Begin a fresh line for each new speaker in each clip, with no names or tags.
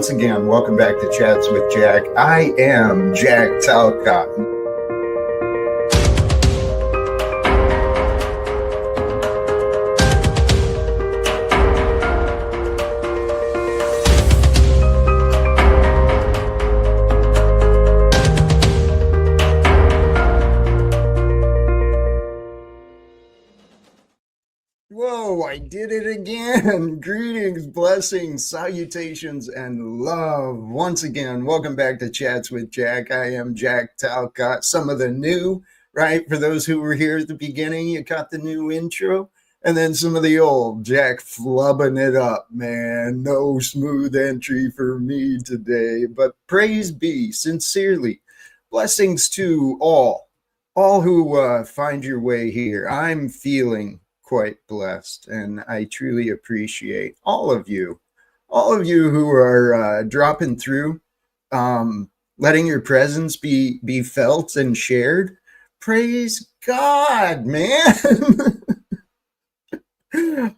once again, welcome back to Chats with Jack. I am Jack Talcott. Whoa, I did it again. Greetings, blessings, salutations, and love. Once again, welcome back to Chats with Jack. I am Jack Talcott. Some of the new, right? For those who were here at the beginning, you caught the new intro. And then some of the old, Jack flubbing it up, man. No smooth entry for me today. But praise be, sincerely. Blessings to all who find your way here. I'm feeling quite blessed, and I truly appreciate all of you who are dropping through, letting your presence be felt and shared. Praise God, man.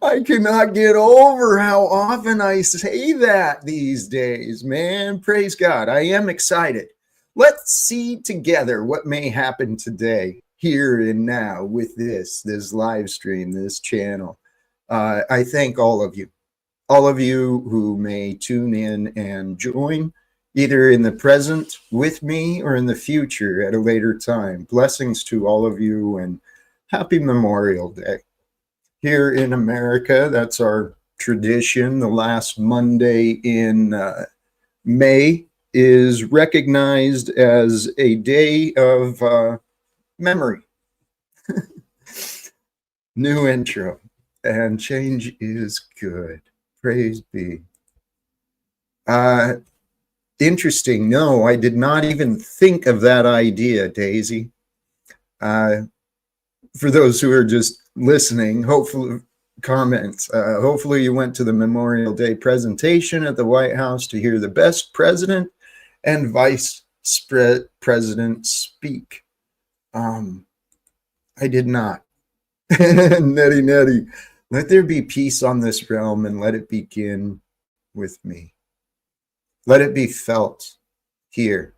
I cannot get over how often I say that these days, man. Praise God. I am excited. Let's see together what may happen today, here and now, with this live stream, this channel. I thank all of you who may tune in and join, either in the present with me or in the future at a later time. Blessings to all of you, and happy Memorial Day. Here in America, that's our tradition. The last Monday in May is recognized as a day of memory. New intro, and change is good. Praise be. Interesting. No, I did not even think of that idea, Daisy. For those who are just listening, hopefully you went to the Memorial Day presentation at the White House to hear the best president and vice president speak. I did not. Nettie. Let there be peace on this realm, and let it begin with me. Let it be felt here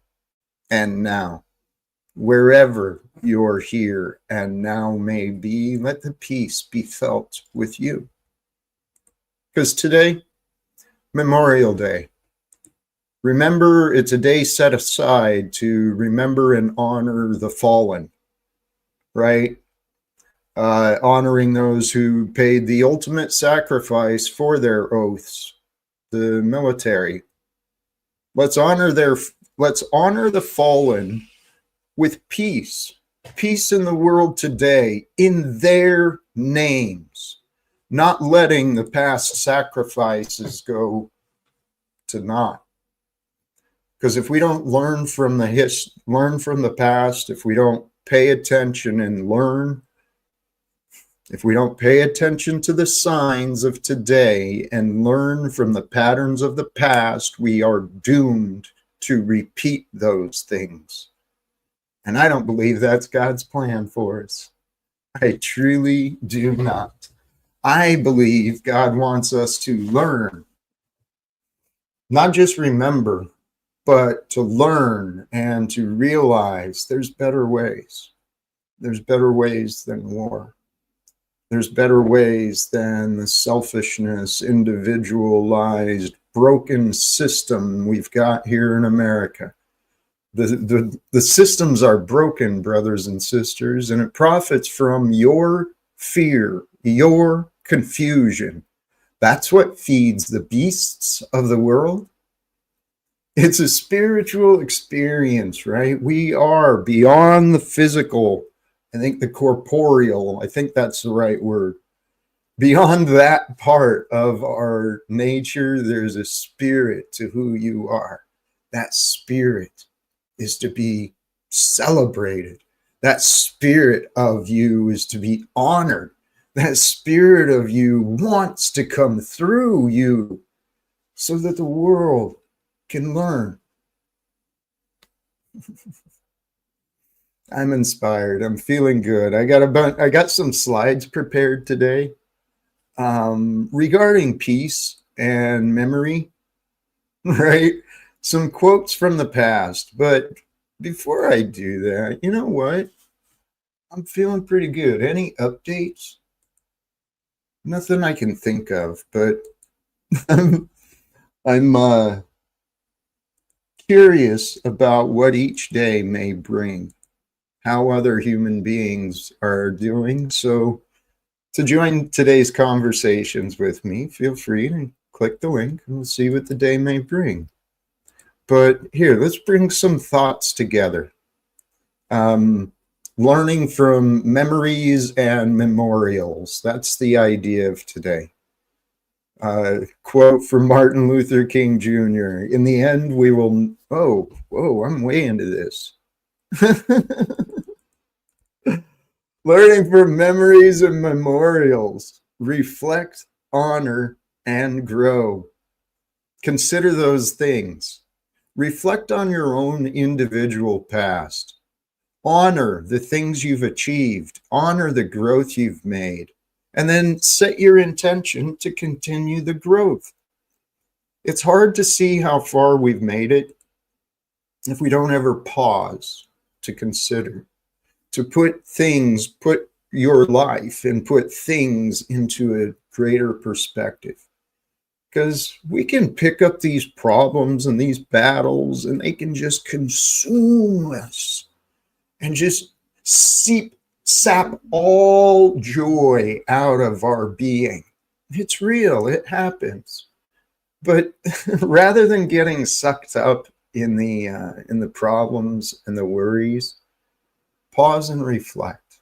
and now. Wherever your here and now may be, let the peace be felt with you. Because today, Memorial Day. Remember, it's a day set aside to remember and honor the fallen, right? Honoring those who paid the ultimate sacrifice for their oaths, the military. Let's honor the fallen with peace in the world today, in their names, not letting the past sacrifices go to naught. Because if we don't learn from the past, if we don't pay attention and learn, if we don't pay attention to the signs of today and learn from the patterns of the past, we are doomed to repeat those things. And I don't believe that's God's plan for us. I truly do not. I believe God wants us to learn, not just remember, but to learn and to realize there's better ways. There's better ways than war. There's better ways than the selfishness, individualized, broken system we've got here in America. The systems are broken, brothers and sisters, and it profits from your fear, your confusion. That's what feeds the beasts of the world. It's a spiritual experience, right? We are beyond the physical. I think the corporeal, I think that's the right word. Beyond that part of our nature, there's a spirit to who you are. That spirit is to be celebrated. That spirit of you is to be honored. That spirit of you wants to come through you so that the world can learn. I'm inspired. I'm feeling good. I got some slides prepared today regarding peace and memory. right? Some quotes from the past. But before I do that, you know what? I'm feeling pretty good. Any updates? Nothing I can think of, but I'm, I'm curious about what each day may bring, how other human beings are doing. So, to join today's conversations with me, feel free to click the link and we'll see what the day may bring. But here, let's bring some thoughts together. Um, Learning from memories and memorials. That's the idea of today. Quote from Martin Luther King Jr. In the end, we will. Oh, whoa, I'm way into this. Learning from memories and memorials. Reflect, honor, and grow. Consider those things. Reflect on your own individual past. Honor the things you've achieved. Honor the growth you've made. And then set your intention to continue the growth. It's hard to see how far we've made it if we don't ever pause to consider, to put your life and put things into a greater perspective. Because we can pick up these problems and these battles and they can just consume us and just sap all joy out of our being. It's real, it happens. But rather than getting sucked up in the problems and the worries, pause and reflect.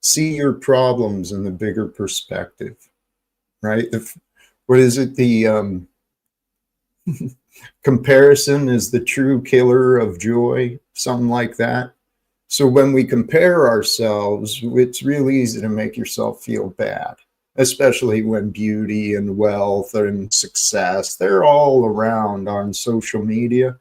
See your problems in the bigger perspective, right? What is it? The comparison is the true killer of joy, something like that. So when we compare ourselves, it's really easy to make yourself feel bad, especially when beauty and wealth and success, they're all around on social media.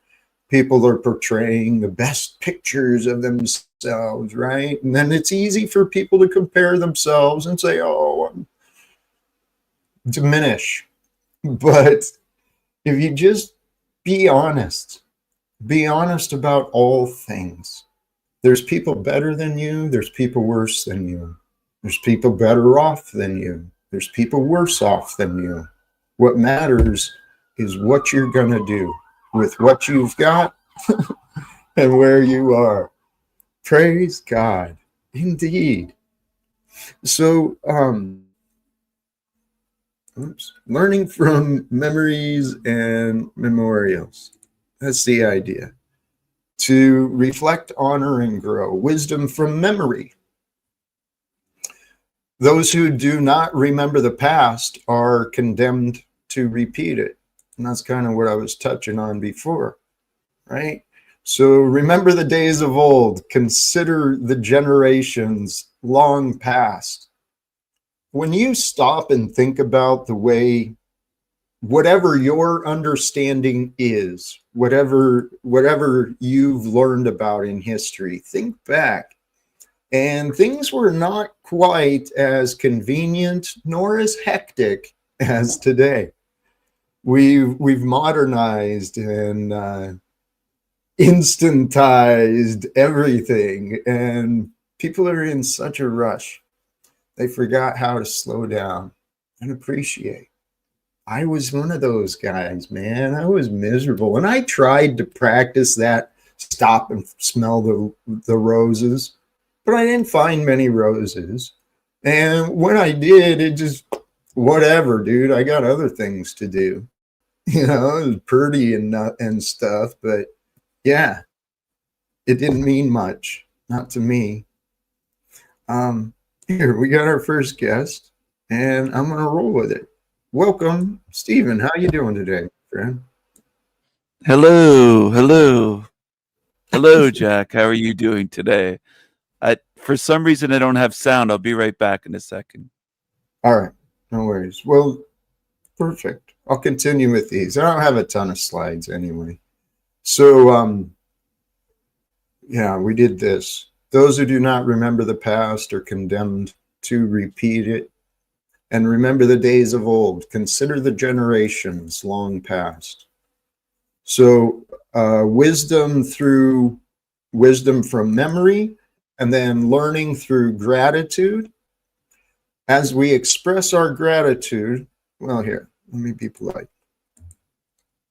People are portraying the best pictures of themselves, right? And then it's easy for people to compare themselves and say, oh, diminish. But if you just be honest about all things. There's people better than you. There's people worse than you. There's people better off than you. There's people worse off than you. What matters is what you're going to do with what you've got and where you are. Praise God. Indeed. So, learning from memories and memorials. That's the idea. To reflect, honor, and grow. Wisdom from memory. Those who do not remember the past are condemned to repeat it. And that's kind of what I was touching on before, right? So remember the days of old. Consider the generations long past. When you stop and think about the way whatever your understanding is, whatever you've learned about in history, think back. And things were not quite as convenient nor as hectic as today. We've modernized and instantized everything, and people are in such a rush. They forgot how to slow down and appreciate. I was one of those guys, man. I was miserable. And I tried to practice that stop and smell the roses, but I didn't find many roses. And when I did, it just, whatever, dude. I got other things to do. You know, it was pretty and stuff, but yeah, it didn't mean much. Not to me. Here, we got our first guest, and I'm going to roll with it. Welcome, Stephen. How you doing today, friend?
Hello, hello, hello, Jack. How are you doing today? For some reason, I don't have sound. I'll be right back in a second.
All right, no worries. Well, perfect. I'll continue with these. I don't have a ton of slides anyway. So, yeah, we did this. Those who do not remember the past are condemned to repeat it. And remember the days of old. Consider the generations long past. So wisdom from memory, and then learning through gratitude. As we express our gratitude, well, here, let me be polite.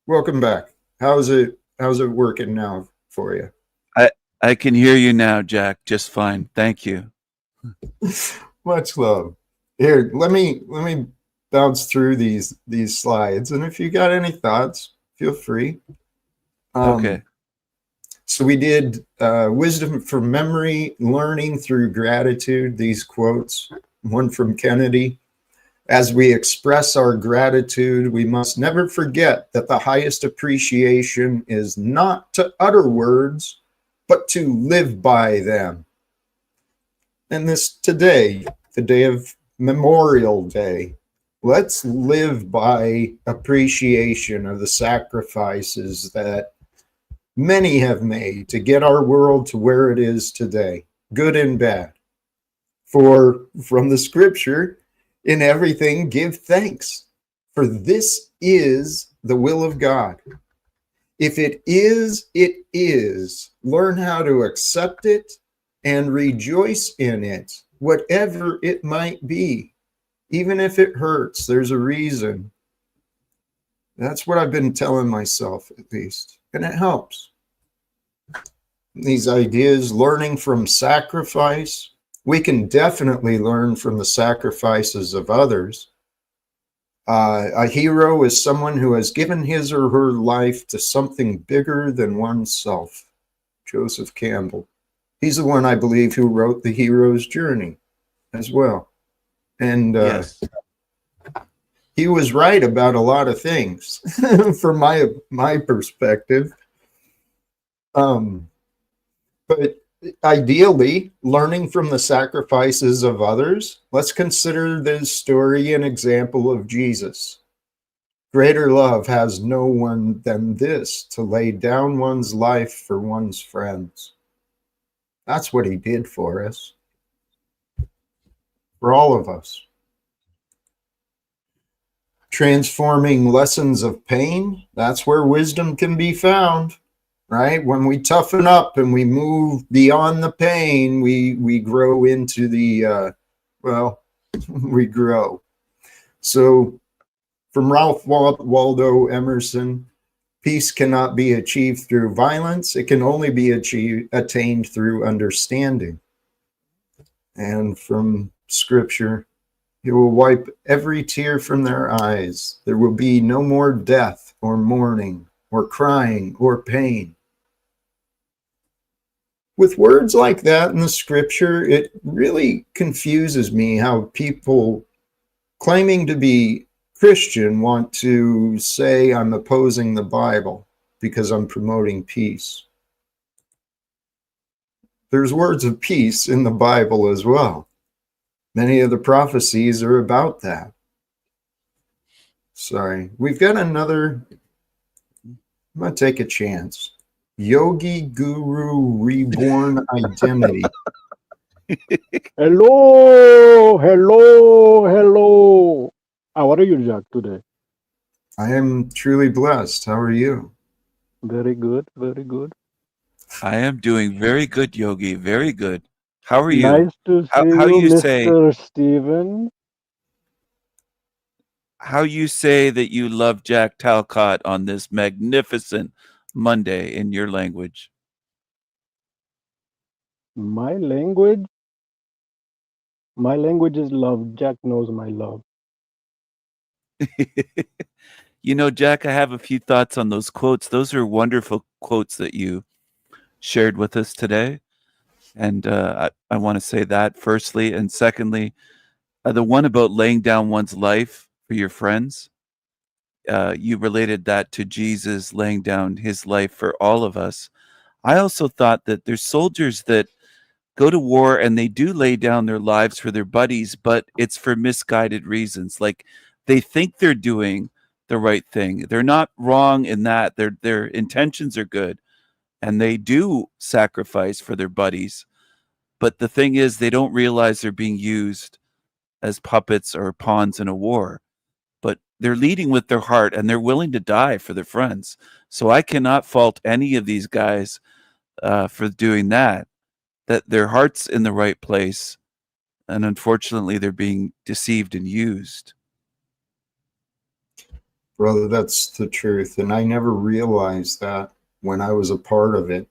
Welcome back. How's it working now for you?
I can hear you now, Jack, just fine. Thank you.
Much love. Here, let me bounce through these slides, and if you got any thoughts, feel free.
Okay.
So we did wisdom from memory, learning through gratitude. These quotes, one from Kennedy. As we express our gratitude, we must never forget that the highest appreciation is not to utter words, but to live by them. And this today, the day of Memorial Day, let's live by appreciation of the sacrifices that many have made to get our world to where it is today, good and bad. For from the scripture, in everything give thanks, for this is the will of God. If it is, it is. Learn how to accept it and rejoice in it, whatever it might be. Even if it hurts, there's a reason. That's what I've been telling myself, at least, and it helps. These ideas, learning from sacrifice, we can definitely learn from the sacrifices of others. A hero is someone who has given his or her life to something bigger than oneself. Joseph Campbell. He's the one, I believe, who wrote The Hero's Journey as well. And
yes,
he was right about a lot of things from my perspective. But ideally, learning from the sacrifices of others, let's consider this story an example of Jesus. Greater love has no one than this, to lay down one's life for one's friends. That's what he did for us, for all of us. Transforming lessons of pain, that's where wisdom can be found. Right? When we toughen up and we move beyond the pain, we grow into the, we grow. So from Ralph Waldo Emerson, peace cannot be achieved through violence. It can only be attained through understanding. And from scripture, he will wipe every tear from their eyes. There will be no more death or mourning or crying or pain. With words like that in the scripture, it really confuses me how people claiming to be Christian want to say I'm opposing the Bible because I'm promoting peace. There's words of peace in the Bible as well. Many of the prophecies are about that. Sorry, we've got another. I'm going to take a chance. Yogi Guru Reborn Identity.
Hello, hello, hello. How are you, Jack, today?
I am truly blessed. How are you?
Very good, very good.
I am doing very good, Yogi. Very good. How are you?
Nice to see
How
you,
you say
Mr. Steven.
how you say that you love Jack Talcott on this magnificent Monday in your language?
My language is love. Jack knows my love.
You know, Jack, I have a few thoughts on those quotes. Those are wonderful quotes that you shared with us today. And I want to say that firstly. And secondly, the one about laying down one's life for your friends. You related that to Jesus laying down his life for all of us. I also thought that there's soldiers that go to war and they do lay down their lives for their buddies, but it's for misguided reasons. Like they think they're doing the right thing. They're not wrong in that. Their intentions are good and they do sacrifice for their buddies. But the thing is, they don't realize they're being used as puppets or pawns in a war. But they're leading with their heart and they're willing to die for their friends. So I cannot fault any of these guys for doing that. That their heart's in the right place, and unfortunately, they're being deceived and used.
Brother, that's the truth. And I never realized that when I was a part of it.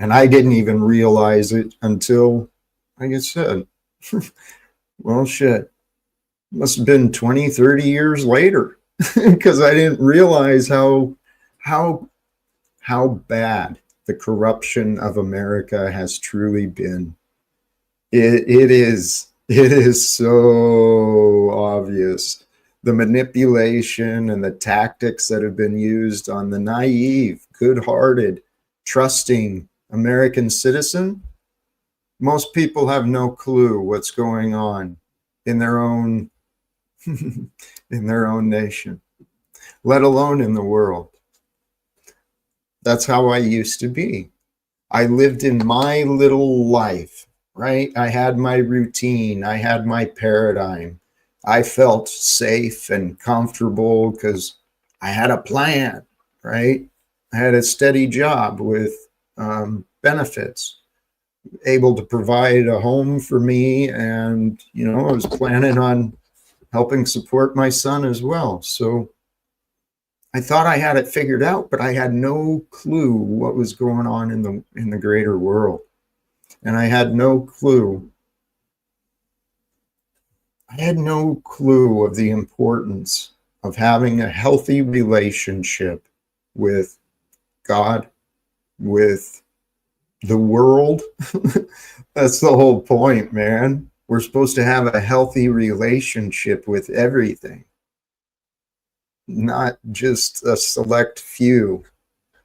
And I didn't even realize it until, like I said, well, shit, must have been 20, 30 years later because I didn't realize how bad the corruption of America has truly been. It is so obvious. The manipulation and the tactics that have been used on the naive, good-hearted, trusting American citizen. Most people have no clue what's going on in their own in their own nation, let alone in the world. That's how I used to be. I lived in my little life, right? I had my routine. I had my paradigm. I felt safe and comfortable because I had a plan, right? I had a steady job with benefits, able to provide a home for me. And, I was planning on helping support my son as well. So I thought I had it figured out, but I had no clue what was going on in the greater world. And I had no clue. I had no clue of the importance of having a healthy relationship with God, with the world. That's the whole point, man. We're supposed to have a healthy relationship with everything, not just a select few,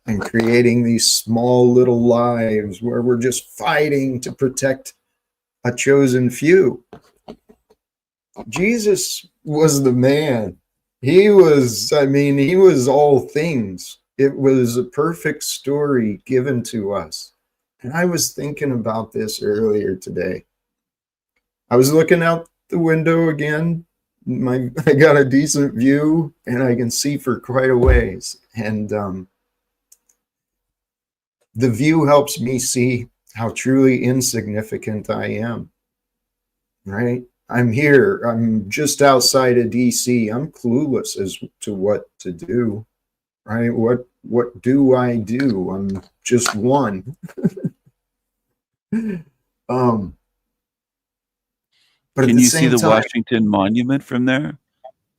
and creating these small little lives where we're just fighting to protect a chosen few. Jesus was the man. He was all things. It was a perfect story given to us. And I was thinking about this earlier today. I was looking out the window again. I got a decent view and I can see for quite a ways. And the view helps me see how truly insignificant I am, right? I'm here. I'm just outside of DC. I'm clueless as to what to do, right? What do I do? I'm just one. But
Can
at the
you see
same
the
time,
Washington Monument from there?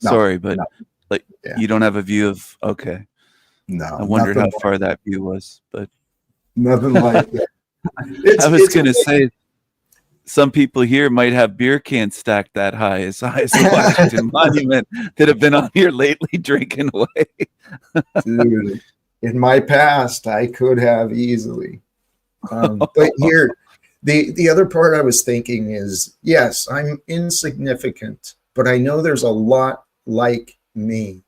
no,
Sorry, but
no,
like
yeah.
you don't have a view of. Okay,
no,
I wondered how
nothing,
far that view was, but
nothing like that.
I was going to say some people here might have beer cans stacked that high as the Washington Monument that have been on here lately drinking away.
Dude, in my past, I could have easily. But here, the other part I was thinking is, yes, I'm insignificant, but I know there's a lot like me.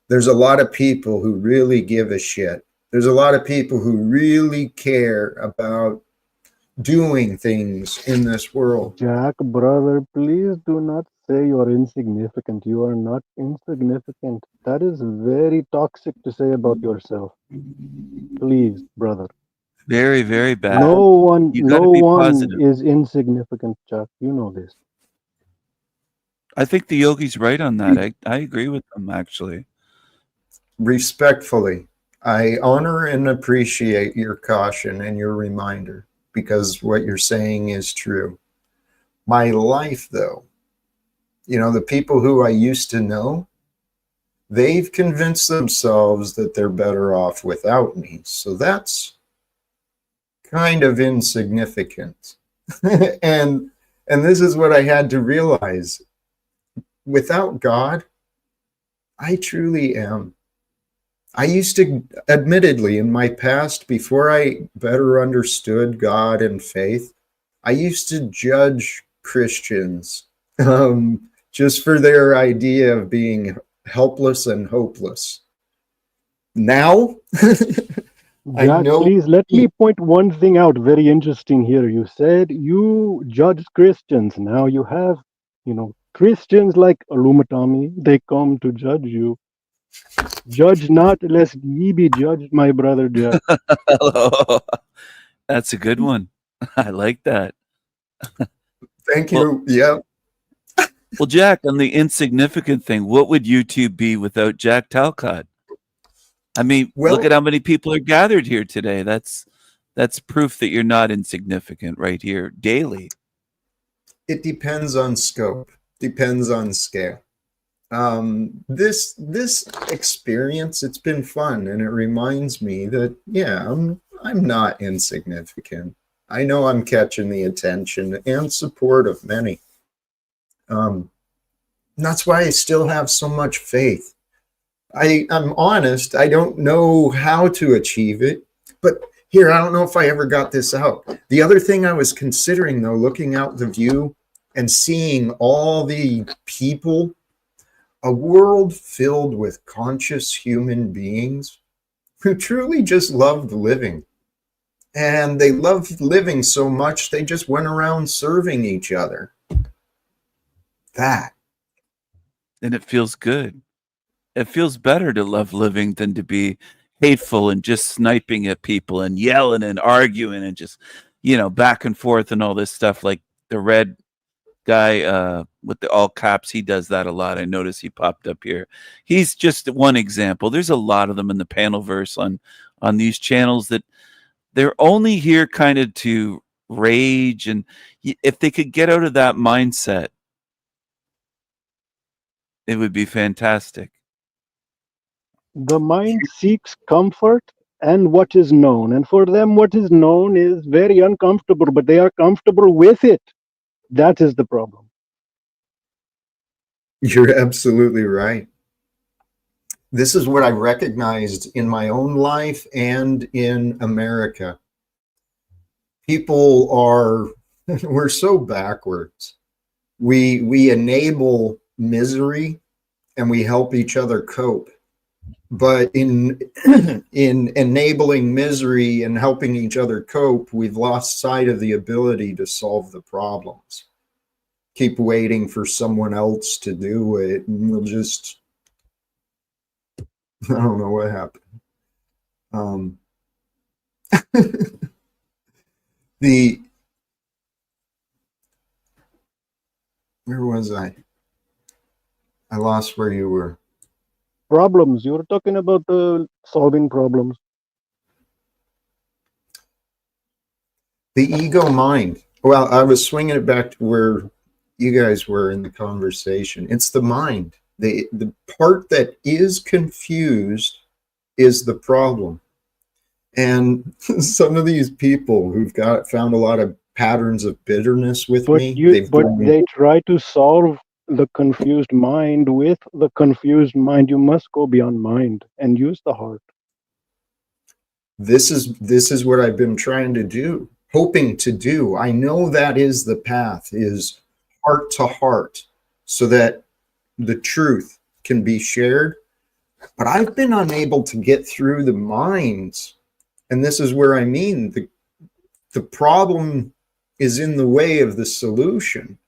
There's a lot of people who really give a shit. There's a lot of people who really care about doing things in this world.
Jack, brother, please do not say you're insignificant. You are not insignificant. That is very toxic to say about yourself. Please, brother.
Very, very bad.
No
You got to be
one
positive.
is insignificant, Jack. You know this.
I think the yogi's right on that. I agree with them, actually.
Respectfully, I honor and appreciate your caution and your reminder, because what you're saying is true. My life, though, the people who I used to know, they've convinced themselves that they're better off without me. So that's kind of insignificant. and this is what I had to realize. Without God, I truly am. I used to, admittedly, in my past, before I better understood God and faith, I used to judge Christians just for their idea of being helpless and hopeless. Now, I
Jack,
know.
please let me point one thing out very interesting here. You said you judge Christians. Now you have, Christians like Alumatami, they come to judge you. Judge not, lest ye be judged, my brother Jack.
Hello. That's a good one. I like that.
Thank
Well,
you. Yeah.
well, Jack, on the insignificant thing, what would YouTube be without Jack Talcott? I mean, look
Well,
at how many people are gathered here today. That's proof that you're not insignificant right here daily.
it depends on scope, depends on scale. This experience, it's been fun, and it reminds me that yeah, I'm not insignificant. I know I'm catching the attention and support of many. And that's why I still have so much faith. I'm honest, I don't know how to achieve it, but here, I don't know if I ever got this out. The other thing I was considering, though, looking out the view and seeing all the people, a world filled with conscious human beings who truly just loved living. And they loved living so much, they just went around serving each other. That.
And it feels good. It feels better to love living than to be hateful and just sniping at people and yelling and arguing and just, back and forth and all this stuff. Like the red guy with the all caps, he does that a lot. I noticed he popped up here. He's just one example. There's a lot of them in the panel verse on these channels that they're only here kind of to rage, and if they could get out of that mindset, it would be fantastic.
The mind seeks comfort and what is known. And for them, what is known is very uncomfortable, but they are comfortable with it. That is the problem.
You're absolutely right. This is what I recognized in my own life and in America. People are, we're so backwards. We enable misery and we help each other cope. But in enabling misery and helping each other cope, we've lost sight of the ability to solve the problems. Keep waiting for someone else to do it, and we'll just, I don't know what happened. Where was I? I lost where you were.
Problems. You were talking about solving problems.
The ego mind. Well, I was swinging it back to where you guys were in the conversation. It's the mind. The part that is confused is the problem. And some of these people who've found a lot of patterns of bitterness with me.
They try to solve the confused mind with the confused mind. You must go beyond mind and use the heart.
This is what I've been trying to do, hoping to do. I know that is the path, is heart to heart, so that the truth can be shared. But I've been unable to get through the minds. And this is where I mean the problem is in the way of the solution.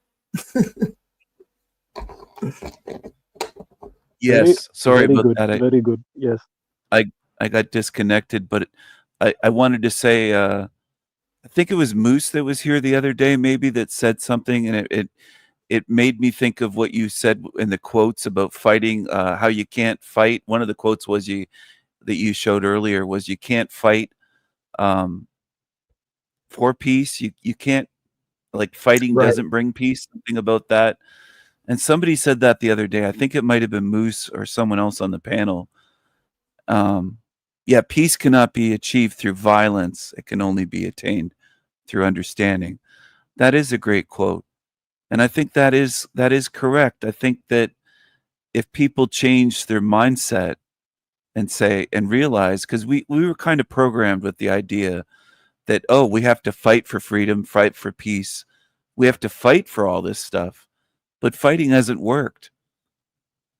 Yes, sorry
very
about
good,
that.
Very good. Yes.
I got disconnected, but I wanted to say, I think it was Moose that was here the other day, maybe, that said something, and it made me think of what you said in the quotes about fighting, how you can't fight. One of the quotes was that you showed earlier was you can't fight for peace. You can't, like, fighting
Right.
doesn't bring peace, something about that. And somebody said that the other day. I think it might have been Moose or someone else on the panel. Yeah, peace cannot be achieved through violence. It can only be attained through understanding. That is a great quote. And I think that is correct. I think that if people change their mindset and say and realize, because we were kind of programmed with the idea that, oh, we have to fight for freedom, fight for peace. We have to fight for all this stuff. But fighting hasn't worked.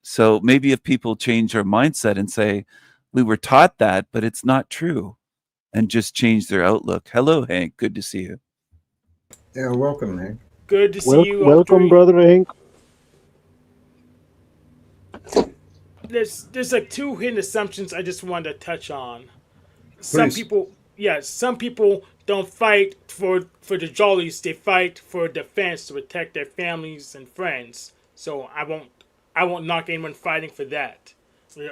So maybe if people change their mindset and say, we were taught that, but it's not true, and just change their outlook. Hello, Hank. Good to see you.
Yeah, welcome, Hank.
Good to see you.
Welcome, brother Hank.
there's like two hidden assumptions I just wanted to touch on. Some
Please.
people, some people don't fight for the jollies. They fight for defense to protect their families and friends. So I won't knock anyone fighting for that.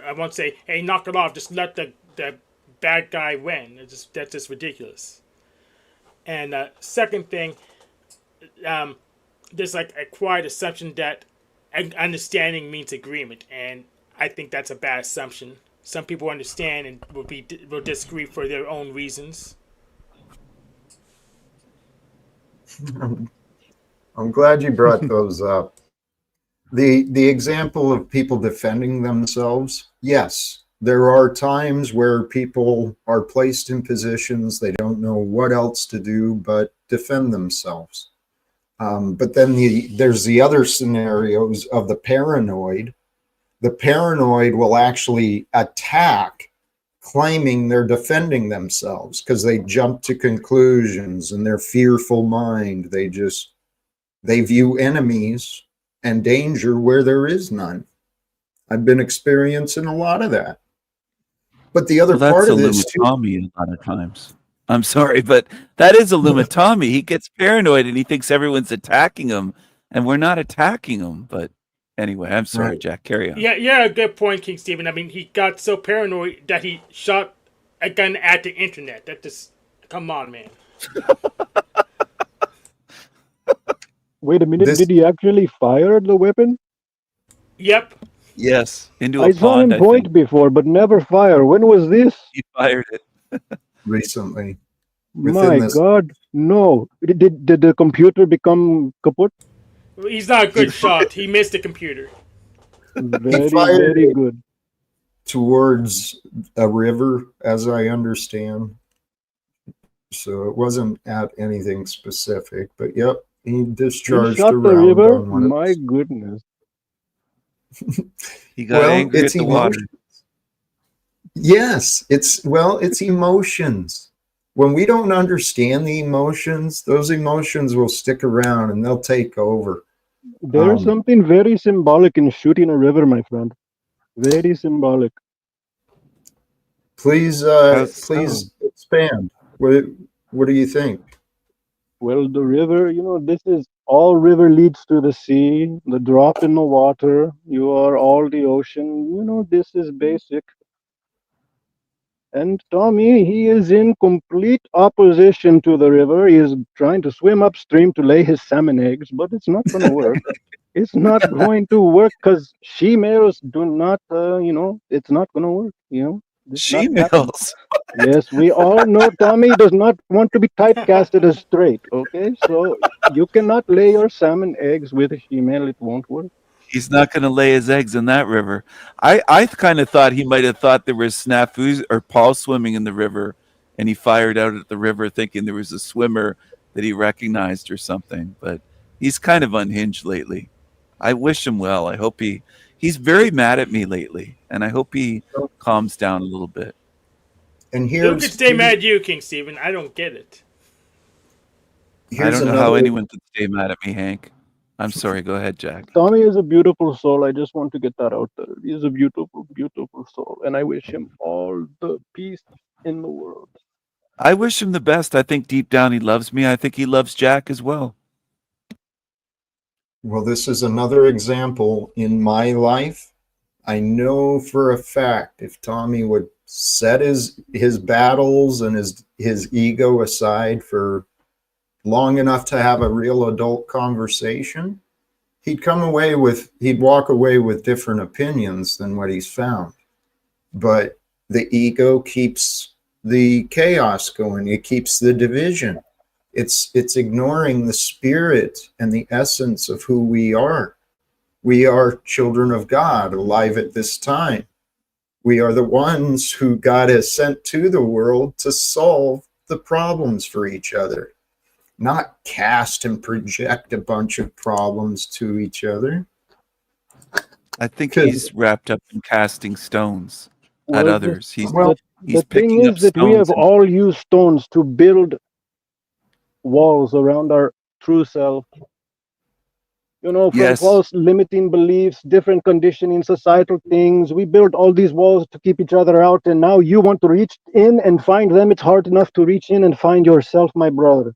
I won't say, hey, knock it off. Just let the bad guy win. That's just ridiculous. And second thing, there's like a quiet assumption that understanding means agreement, and I think that's a bad assumption. Some people understand and will disagree for their own reasons.
I'm glad you brought those up. The example of people defending themselves, yes, there are times where people are placed in positions they don't know what else to do but defend themselves. But then there's the other scenarios of the paranoid. The paranoid will actually attack, claiming they're defending themselves because they jump to conclusions in their fearful mind. They view enemies and danger where there is none. I've been experiencing a lot of that. But the other part of this too,
Tommy a lot of times. I'm sorry, but that is a Tommy. He gets paranoid and he thinks everyone's attacking him, and we're not attacking him. But anyway, I'm sorry,
right.
Jack. Carry on.
Yeah, good point, King Stephen. I mean, he got so paranoid that he shot a gun at the internet. That just, come on, man.
Wait a minute, did he actually fire the weapon?
Yep.
Yes, into a
I saw
pond.
him point before, but never fire. When was this?
He fired it
recently.
My God, no! Did the computer become kaput?
He's not a good shot. He missed the computer.
Very good.
Towards a river, as I understand. So it wasn't at anything specific, but yep, he discharged
shot
a
the
round
river?
on one.
My goodness.
He got angry at the water.
Yes, it's emotions. When we don't understand the emotions, those emotions will stick around and they'll take over.
There's something very symbolic in shooting a river, my friend. Very symbolic.
Please expand. What do you think?
Well, the river, this is all river leads to the sea, the drop in the water, you are all the ocean. This is basic. And Tommy, he is in complete opposition to the river. He is trying to swim upstream to lay his salmon eggs, but it's not going to work. It's not going to work because she-males do not, it's not going to work,
She-males?
Yes, we all know Tommy does not want to be typecasted as straight, okay? So you cannot lay your salmon eggs with a she-male. It won't work.
He's not going to lay his eggs in that river. I kind of thought he might have thought there was snafus or Paul swimming in the river, and he fired out at the river thinking there was a swimmer that he recognized or something. But he's kind of unhinged lately. I wish him well. I hope he's very mad at me lately, and I hope he calms down a little bit.
And
who could stay mad at you, King Stephen? I don't get it.
I don't know how anyone could stay mad at me, Hank. I'm sorry. Go ahead, Jack.
Tommy is a beautiful soul. I just want to get that out there. He is a beautiful, beautiful soul. And I wish him all the peace in the world.
I wish him the best. I think deep down he loves me. I think he loves Jack as well.
Well, this is another example in my life. I know for a fact if Tommy would set his battles and his ego aside for long enough to have a real adult conversation, he'd walk away with different opinions than what he's found. But the ego keeps the chaos going. It keeps the division. It's ignoring the spirit and the essence of who we are. We are children of God, alive at this time. We are the ones who God has sent to the world to solve the problems for each other, not cast and project a bunch of problems to each other.
I think he's wrapped up in casting stones at others. He's
the thing
picking up
is that we have all used stones to build walls around our true self. from
Yes.
false limiting beliefs, different conditioning, societal things. We built all these walls to keep each other out, and now you want to reach in and find them. It's hard enough to reach in and find yourself, my brother.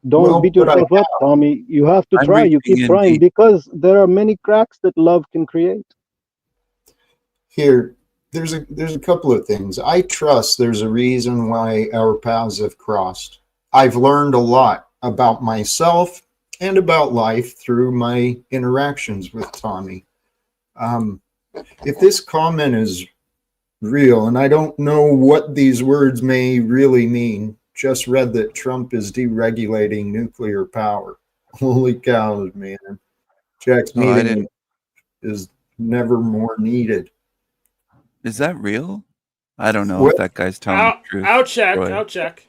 Don't
Well,
beat
but
yourself up, Tommy. You have to
I'm
try. You
reaching
keep
in
trying
deep.
because there are many cracks that love can create.
here, there's a couple of things. I trust there's a reason why our paths have crossed. I've learned a lot about myself and about life through my interactions with Tommy. If this comment is real, and I don't know what these words may really mean, just read that Trump is deregulating nuclear power. Holy cows, man. Jack's
Oh, I
meeting
didn't.
is never more needed.
Is that real? I don't know
Well,
if that guy's telling the truth.
I'll check.
Troy.
I'll check.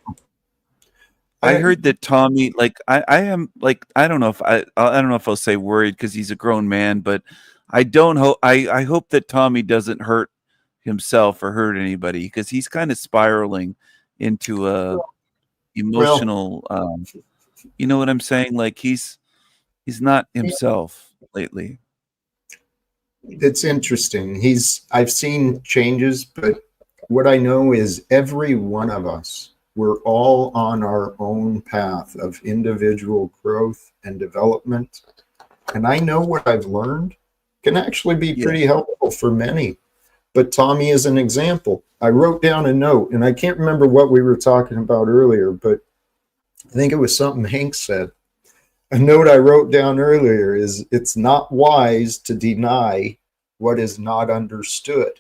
I heard that Tommy, like, I am like, I don't know if I don't know if I'll say worried because he's a grown man, but I don't hope I hope that Tommy doesn't hurt himself or hurt anybody because he's kind of spiraling into a emotional. You know what I'm saying? Like he's not himself lately.
it's interesting. I've seen changes, but what I know is every one of us, we're all on our own path of individual growth and development. And I know what I've learned can actually be pretty helpful for many. But Tommy is an example. I wrote down a note, and I can't remember what we were talking about earlier, but I think it was something Hank said. A note I wrote down earlier is it's not wise to deny what is not understood.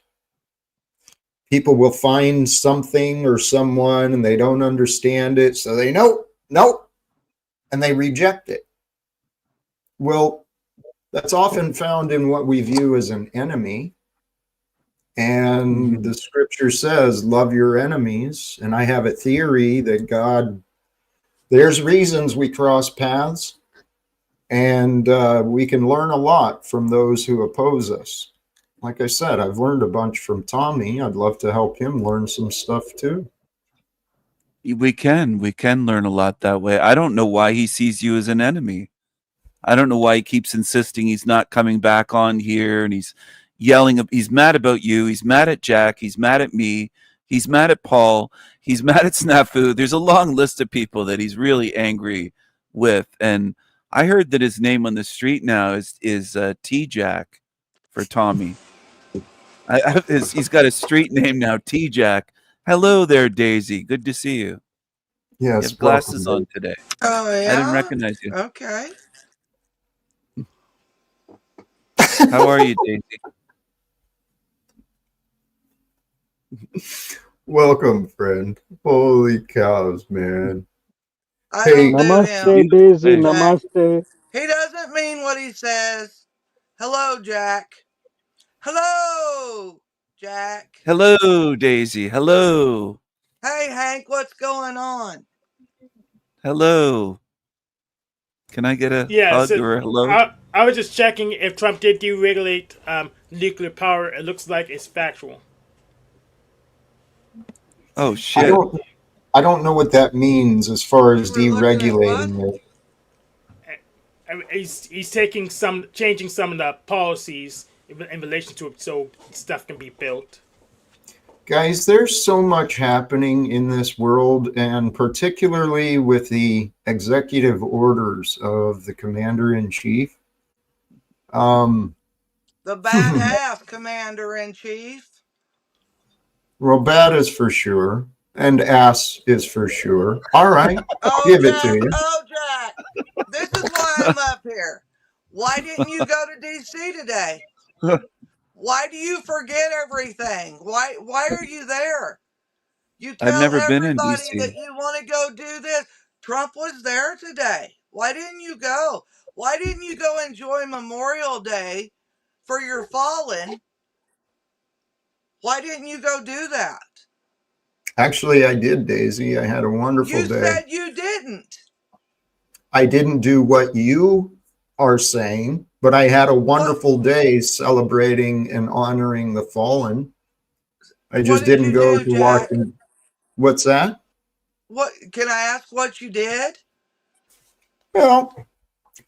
People will find something or someone and they don't understand it, so they nope, and they reject it. Well, that's often found in what we view as an enemy. And the scripture says, love your enemies. And I have a theory that there's reasons we cross paths. And we can learn a lot from those who oppose us. Like I said, I've learned a bunch from Tommy. I'd love to help him learn some stuff too.
We can learn a lot that way. I don't know why he sees you as an enemy. I don't know why he keeps insisting he's not coming back on here, and he's yelling. He's mad about you. He's mad at Jack. He's mad at me. He's mad at Paul. He's mad at Snafu. There's a long list of people that he's really angry with, and I heard that his name on the street now is T Jack for Tommy. He's got a street name now, T Jack. Hello there, Daisy. Good to see you.
Yes,
you have glasses
welcome,
on today.
Oh, yeah?
I didn't recognize you.
Okay.
How are you, Daisy?
Welcome, friend. Holy cows, man.
I
Hey,
don't know him.
Namaste, Daisy.
Jack.
Namaste.
He doesn't mean what he says. Hello, Jack. Hello, Jack.
Hello, Daisy. Hello.
Hey, Hank, what's going on?
Hello. Can I get a hug or a hello?
I was just checking if Trump did deregulate nuclear power. It looks like it's factual.
Oh shit!
I don't know what that means as far as
You were looking at
deregulating it.
He's changing some of the policies in relation to it, so stuff can be built.
Guys, there's so much happening in this world, and particularly with the executive orders of the commander-in-chief.
The badass commander-in-chief.
Well, bad is for sure, and ass is for sure. All right, I'll give it to you.
Oh, Jack, this is why I'm up here. Why didn't you go to D.C. today? Why do you forget everything? Why are you there? You tell
I've never been in
everybody
DC.
that you want to go do this. Trump was there today. Why didn't you go? Why didn't you go enjoy Memorial Day for your fallen? Why didn't you go do that?
Actually, I did, Daisy. I had a wonderful
You
day.
said you didn't.
I didn't do what you are saying, but I had a wonderful day celebrating and honoring the fallen. I just didn't go to Washington. What's that?
What can I ask what you did?
Well,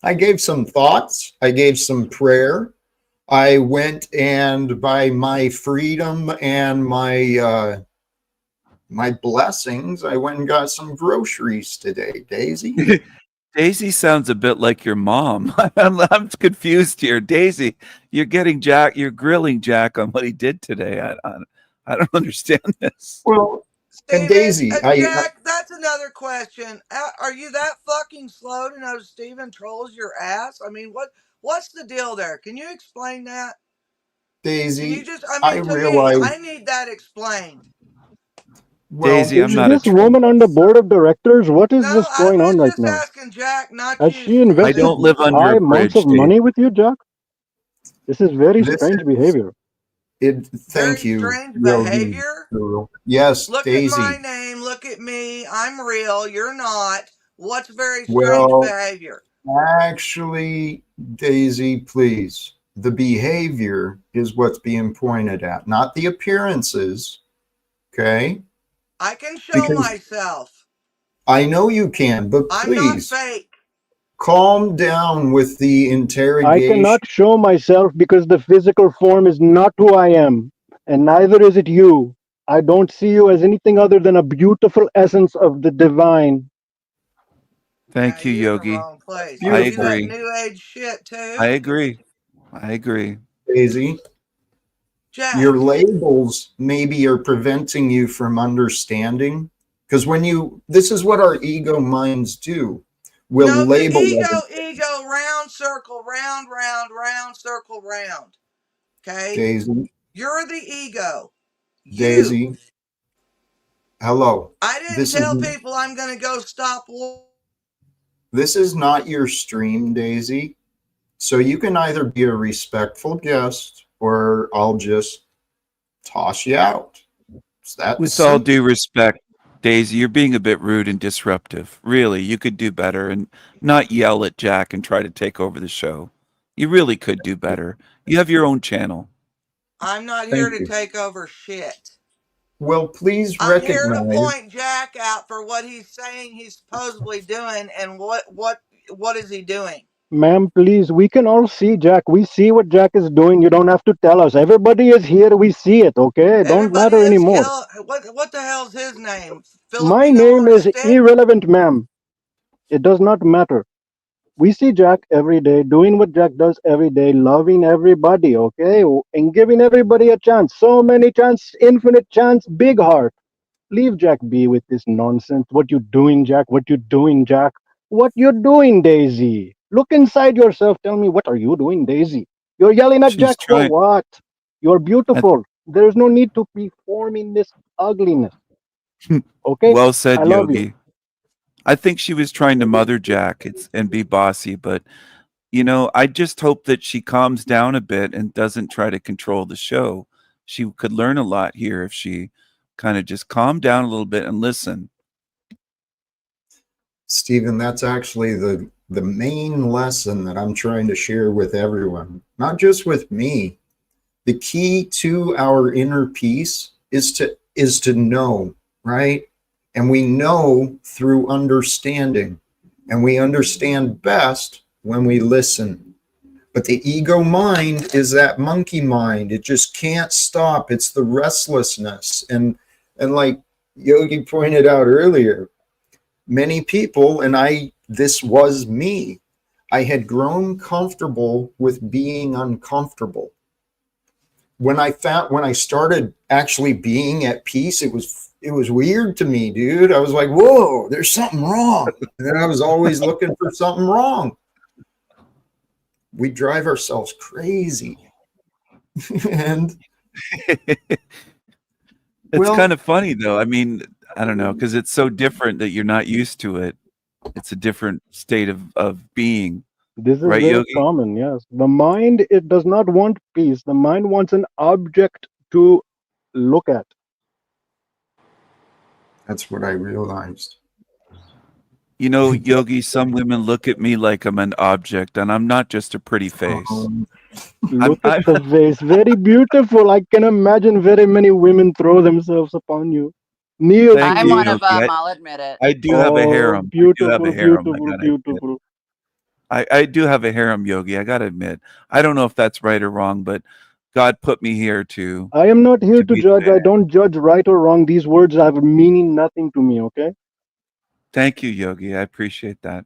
I gave some thoughts. I gave some prayer. I went and by my freedom and my my blessings, I went and got some groceries today, Daisy.
Daisy sounds a bit like your mom. I'm confused here. Daisy, you're grilling Jack on what he did today. I don't understand this.
Well, and
Steven,
Daisy,
Jack, that's another question. Are you that fucking slow to know Steven trolls your ass? I mean, what's the deal there? Can you explain that? Can you
Daisy,
just, I
I
mean, to me,
realize,
I need that explained.
well,
Daisy, I'm
Is
not a
this
troll.
woman on the board of directors? What is
No,
this
I
going on
was
right
just
now?
asking Jack, not
Has
you,
she
I
invested
don't
Steven.
live under
high
a
amounts
bridge,
of
Dave.
money with you, Jack? This is very
this
strange behavior.
thank
Very
you,
strange
Yogi.
behavior.
Yes,
Look at my
Daisy.
name. Look at me. I'm real. You're not. What's very strange
Well,
behavior?
actually, Daisy, please. The behavior is what's being pointed at, not the appearances. Okay?
I can show
Because
myself.
I know you can, but
I'm not
please
fake.
calm down with the
I
interrogation.
cannot show myself because the physical form is not who I am, and neither is it you. I don't see you as anything other than a beautiful essence of the divine.
Now
Thank you,
you're in the
Yogi.
wrong place.
I
Are you that
Beautiful,
agree.
new age shit
I
too?
agree. I agree.
Daisy. Your
Jack,
labels maybe are preventing you from understanding. Because this is what our ego minds do. We'll
no, the
label
ego, round, circle, round, round, round, circle, round. Okay?
Daisy,
You're the ego. You.
Daisy, hello.
I didn't
This is
tell people I'm going to go stop
this is not your stream, Daisy. So you can either be a respectful guest or I'll just toss you out. It's that
With all
simple.
due respect, Daisy, you're being a bit rude and disruptive. Really, you could do better and not yell at Jack and try to take over the show. You really could do better. You have your own channel.
I'm not here
Thank
to
you.
take over shit.
Well, please
I'm here to
recognize,
point Jack out for what he's saying he's supposedly doing and what is he doing?
Ma'am, please, we can all see Jack. We see what Jack is doing. You don't have to tell us. Everybody is here. We see it, okay? Don't
Everybody
matter
is
anymore.
what the hell's his name?
My
Filipino
name
on a
is
stick?
irrelevant, ma'am. It does not matter. We see Jack every day, doing what Jack does every day, loving everybody, okay? And giving everybody a chance. So many chance, infinite chance, big heart. Leave Jack be with this nonsense. What you doing, Jack? What you doing, Jack? What you doing, Daisy? Look inside yourself. Tell me, what are you doing, Daisy? You're yelling at
She's
Jack for
trying.
what? You're
I,
beautiful. There's no need to be forming this ugliness, okay?
well
I
said,
love you.
Yogi. I think she was trying to mother Jack and be bossy, but I just hope that she calms down a bit and doesn't try to control the show. She could learn a lot here if she kind of just calmed down a little bit and listen.
Stephen, that's actually the main lesson that I'm trying to share with everyone, not just with me. The key to our inner peace is to know, right? And we know through understanding, and we understand best when we listen. But the ego mind is that monkey mind. It just can't stop. It's the restlessness. And like Yogi pointed out earlier, many people, and this was me, I had grown comfortable with being uncomfortable. When I started actually being at peace, it was weird to me, dude. I was like, whoa, there's something wrong. And then I was always looking for something wrong. We drive ourselves crazy. And
It's kind
well,
of funny though. I mean, I don't know, because it's so different that you're not used to it. It's a different state of being,
This is
right,
very
Yogi?
common, yes. The mind, it does not want peace. The mind wants an object to look at.
that's what I realized.
Yogi, some women look at me like I'm an object, and I'm not just a pretty face.
Um,
Look
I'm
at
I'm
the face. Very beautiful. I can imagine very many women throw themselves upon you. Kneel to
thank
I'm
you,
you.
one of
Yogi.
them,
I,
I'll admit it.
I do have a
Oh,
harem. I do have a
beautiful,
harem, I
beautiful,
gotta admit.
beautiful.
I do have a harem, Yogi. I got to admit. I don't know if that's right or wrong, but God put me here to
I am not here to
be
judge.
the
I don't judge right or wrong. These words have meaning nothing to me, okay?
Thank you, Yogi. I appreciate that.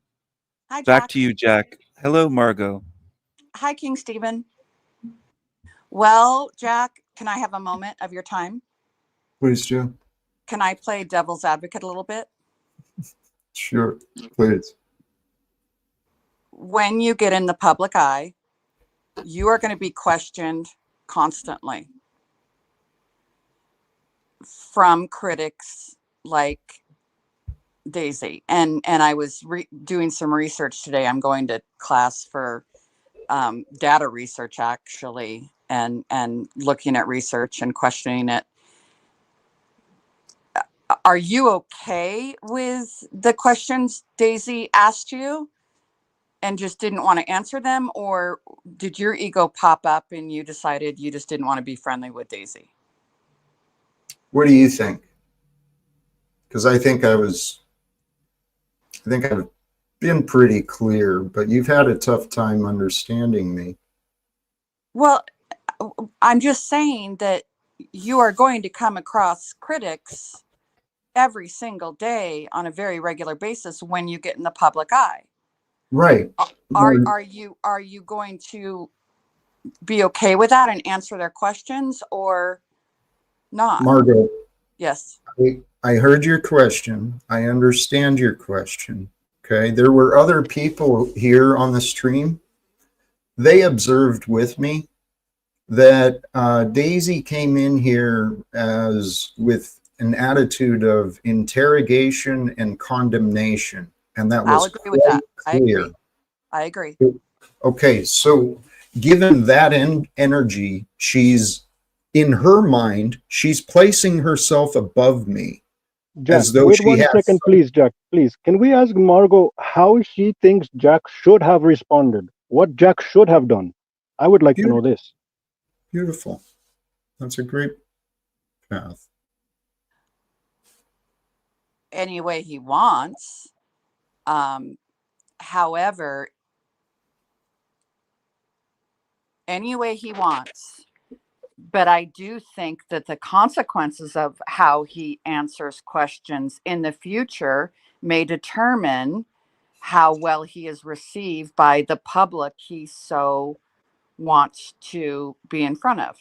Hi,
Back
Jack.
to you, Jack. Hello, Margot.
Hi, King Stephen. Well, Jack, can I have a moment of your time?
Please, Jim.
Can I play devil's advocate a little bit?
Sure, please.
When you get in the public eye, you are going to be questioned constantly from critics like Daisy. And I was doing some research today. I'm going to class for data research, actually, and looking at research and questioning it. Are you okay with the questions Daisy asked you and just didn't want to answer them? Or did your ego pop up and you decided you just didn't want to be friendly with Daisy?
What do you think? Because I think I've been pretty clear, but you've had a tough time understanding me.
Well, I'm just saying that you are going to come across critics every single day on a very regular basis when you get in the public eye.
Right.
Are you going to be okay with that and answer their questions or not?
Margot,
Yes.
I heard your question. I understand your question. Okay. There were other people here on the stream. They observed with me that Daisy came in here with an attitude of interrogation and condemnation. And that was
I'll agree with that.
clear.
I agree.
Okay, so given that energy, in her mind, she's placing herself above me.
Jack,
As though
wait
she
1
has
second, please, Jack. Please, can we ask Margot how she thinks Jack should have responded? What Jack should have done? I would like to know this.
Beautiful. That's a great path.
Any way he wants. However, any way he wants. But I do think that the consequences of how he answers questions in the future may determine how well he is received by the public he so wants to be in front of.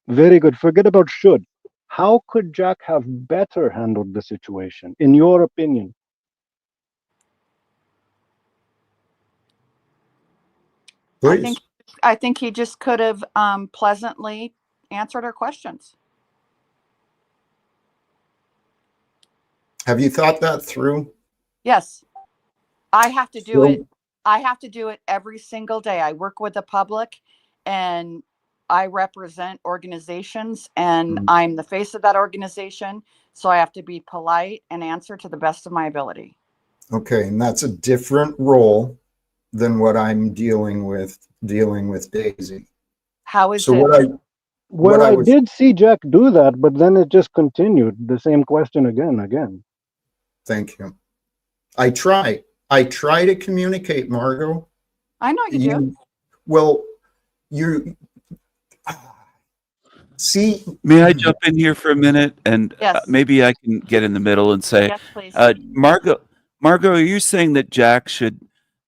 Very good. Forget about should. How could Jack have better handled the situation, in your opinion?
Please.
I think he just could have pleasantly answered our questions.
Have you thought that through?
Yes. I have to do it. I have to do it every single day. I work with the public and I represent organizations and I'm the face of that organization. So I have to be polite and answer to the best of my ability.
Okay, and that's a different role than what I'm dealing with Daisy.
How is
so
it?
Well, I did see Jack do that, but then it just continued. The same question again.
Thank you. I try to communicate, Margot.
I know you do.
Well, you see.
May I jump in here for a minute? And
Yes.
Maybe I can get in the middle and say,
Yes, please.
Margot, are you saying that Jack should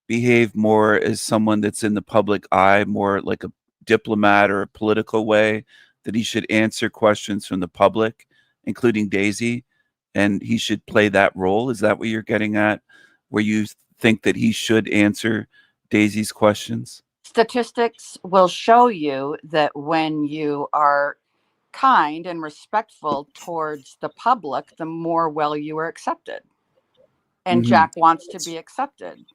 behave more as someone that's in the public eye, more like a diplomat or a political way, that he should answer questions from the public, including Daisy, and he should play that role? Is that what you're getting at, where you think that he should answer Daisy's questions?
Statistics will show you that when you are kind and respectful towards the public, the more well you are accepted. And Jack wants to be accepted.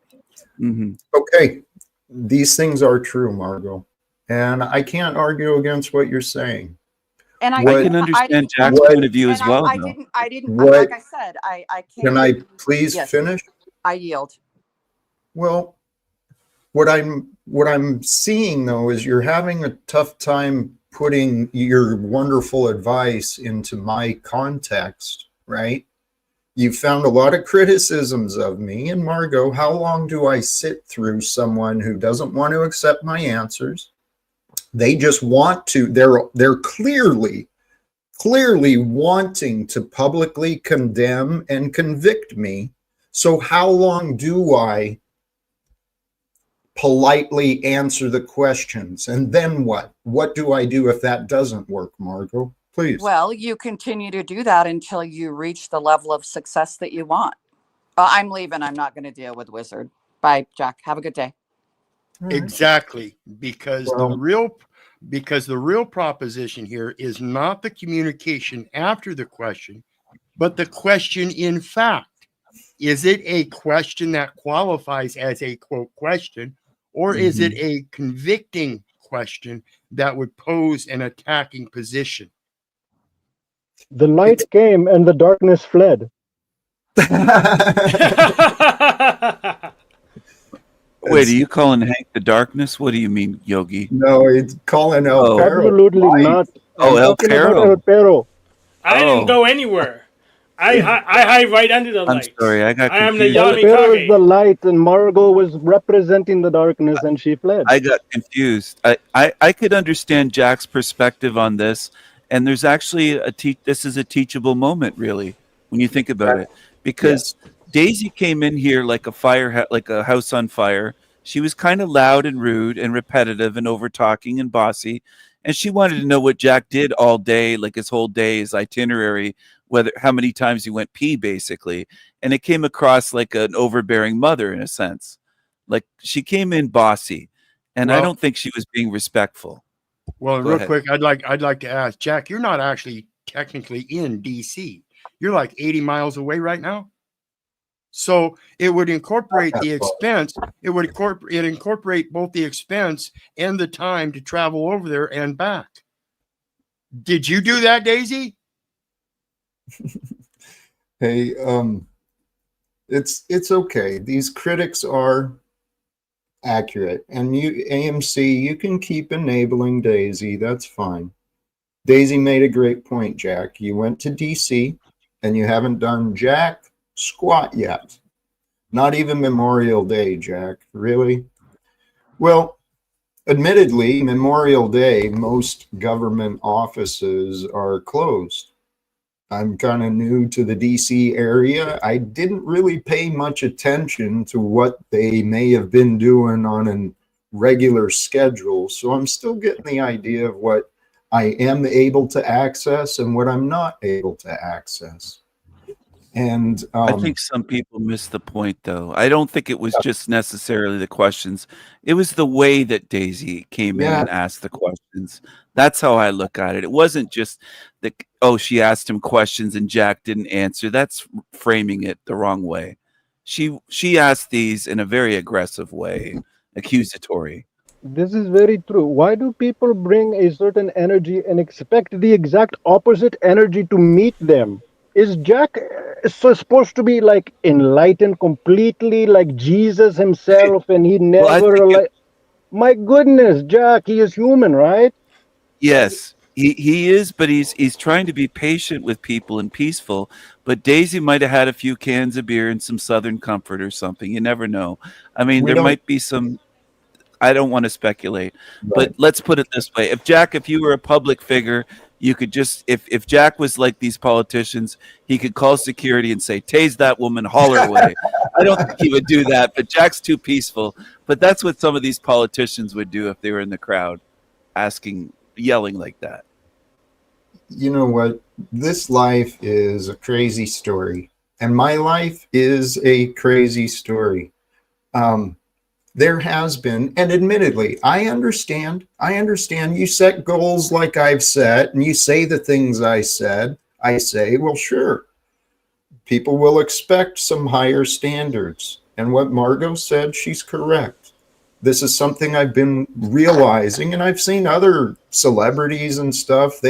Okay, these things are true, Margot, and I can't argue against what you're saying.
And
I can understand Jack's point of view as well.
I didn't. Like I said, I can't.
Can I please finish?
I yield.
Well, what I'm seeing though is you're having a tough time putting your wonderful advice into my context, right? You found a lot of criticisms of me. And Margot, how long do I sit through someone who doesn't want to accept my answers? They just want to, they're clearly wanting to publicly condemn and convict me. So how long do I politely answer the questions? And then what? What do I do if that doesn't work, Margot? Please.
Well, you continue to do that until you reach the level of success that you want. I'm leaving. I'm not going to deal with Wizard. Bye, Jack. Have a good day.
Exactly, because
Well,
the real proposition here is not the communication after the question, but the question in fact. Is it a question that qualifies as a quote question, or is it a convicting question that would pose an attacking position?
The light came and the darkness fled.
Wait, are you calling Hank the darkness? What do you mean, Yogi?
No, it's calling El
Oh.
Perro.
Absolutely
Light.
not.
Oh,
I'm
El
talking about
Perro.
El Perro.
I didn't go anywhere. I hide right under the
I'm
light.
sorry, I got
I am the
confused.
El Perro is the
Yamikage.
light, and Margot was representing the darkness, and she fled.
I got confused. I could understand Jack's perspective on this, and there's actually this is a teachable moment, really, when you think about it, because Daisy came in here like a fire, like a house on fire. She was kind of loud and rude and repetitive and over talking and bossy, and she wanted to know what Jack did all day, like his whole day, his itinerary, how many times he went pee, basically. And it came across like an overbearing mother in a sense. Like she came in bossy, and I don't think she was being respectful.
Well, real quick, I'd like to ask Jack. You're not actually technically in DC. You're like 80 miles away right now. So it would incorporate the expense. It would incorporate both the expense and the time to travel over there and back. Did you do that, Daisy?
Hey, it's okay. These critics are accurate, and you, AMC, you can keep enabling Daisy. That's fine. Daisy made a great point, Jack. You went to DC, and you haven't done jack squat yet. Not even Memorial Day, Jack. Really? Well, admittedly, Memorial Day, most government offices are closed. I'm kind of new to the DC area. I didn't really pay much attention to what they may have been doing on a regular schedule. So I'm still getting the idea of what I am able to access and what I'm not able to access. And
I think some people miss the point, though. I don't think it was just necessarily the questions. It was the way that Daisy came in and asked the questions. That's how I look at it. It wasn't just she asked him questions and Jack didn't answer. That's framing it the wrong way. She asked these in a very aggressive way, accusatory.
This is very true. Why do people bring a certain energy and expect the exact opposite energy to meet them? Is Jack supposed to be like enlightened completely, like Jesus himself, and he never my goodness, Jack, he is human, right?
Yes, he is, but he's trying to be patient with people and peaceful. But Daisy might have had a few cans of beer and some Southern Comfort or something. You never know. I mean, there might be some. I don't want to speculate, but let's put it this way: if you were a public figure, you could just if Jack was like these politicians, he could call security and say, "Tase that woman, haul her away." I don't think he would do that, but Jack's too peaceful. But that's what some of these politicians would do if they were in the crowd, yelling like that.
You know what? This life is a crazy story, and my life is a crazy story. There has been, and admittedly, I understand you set goals like I've set, and you say the things I said. I say, well, sure, people will expect some higher standards. And what Margot said, she's correct. This is something I've been realizing, and I've seen other celebrities and stuff.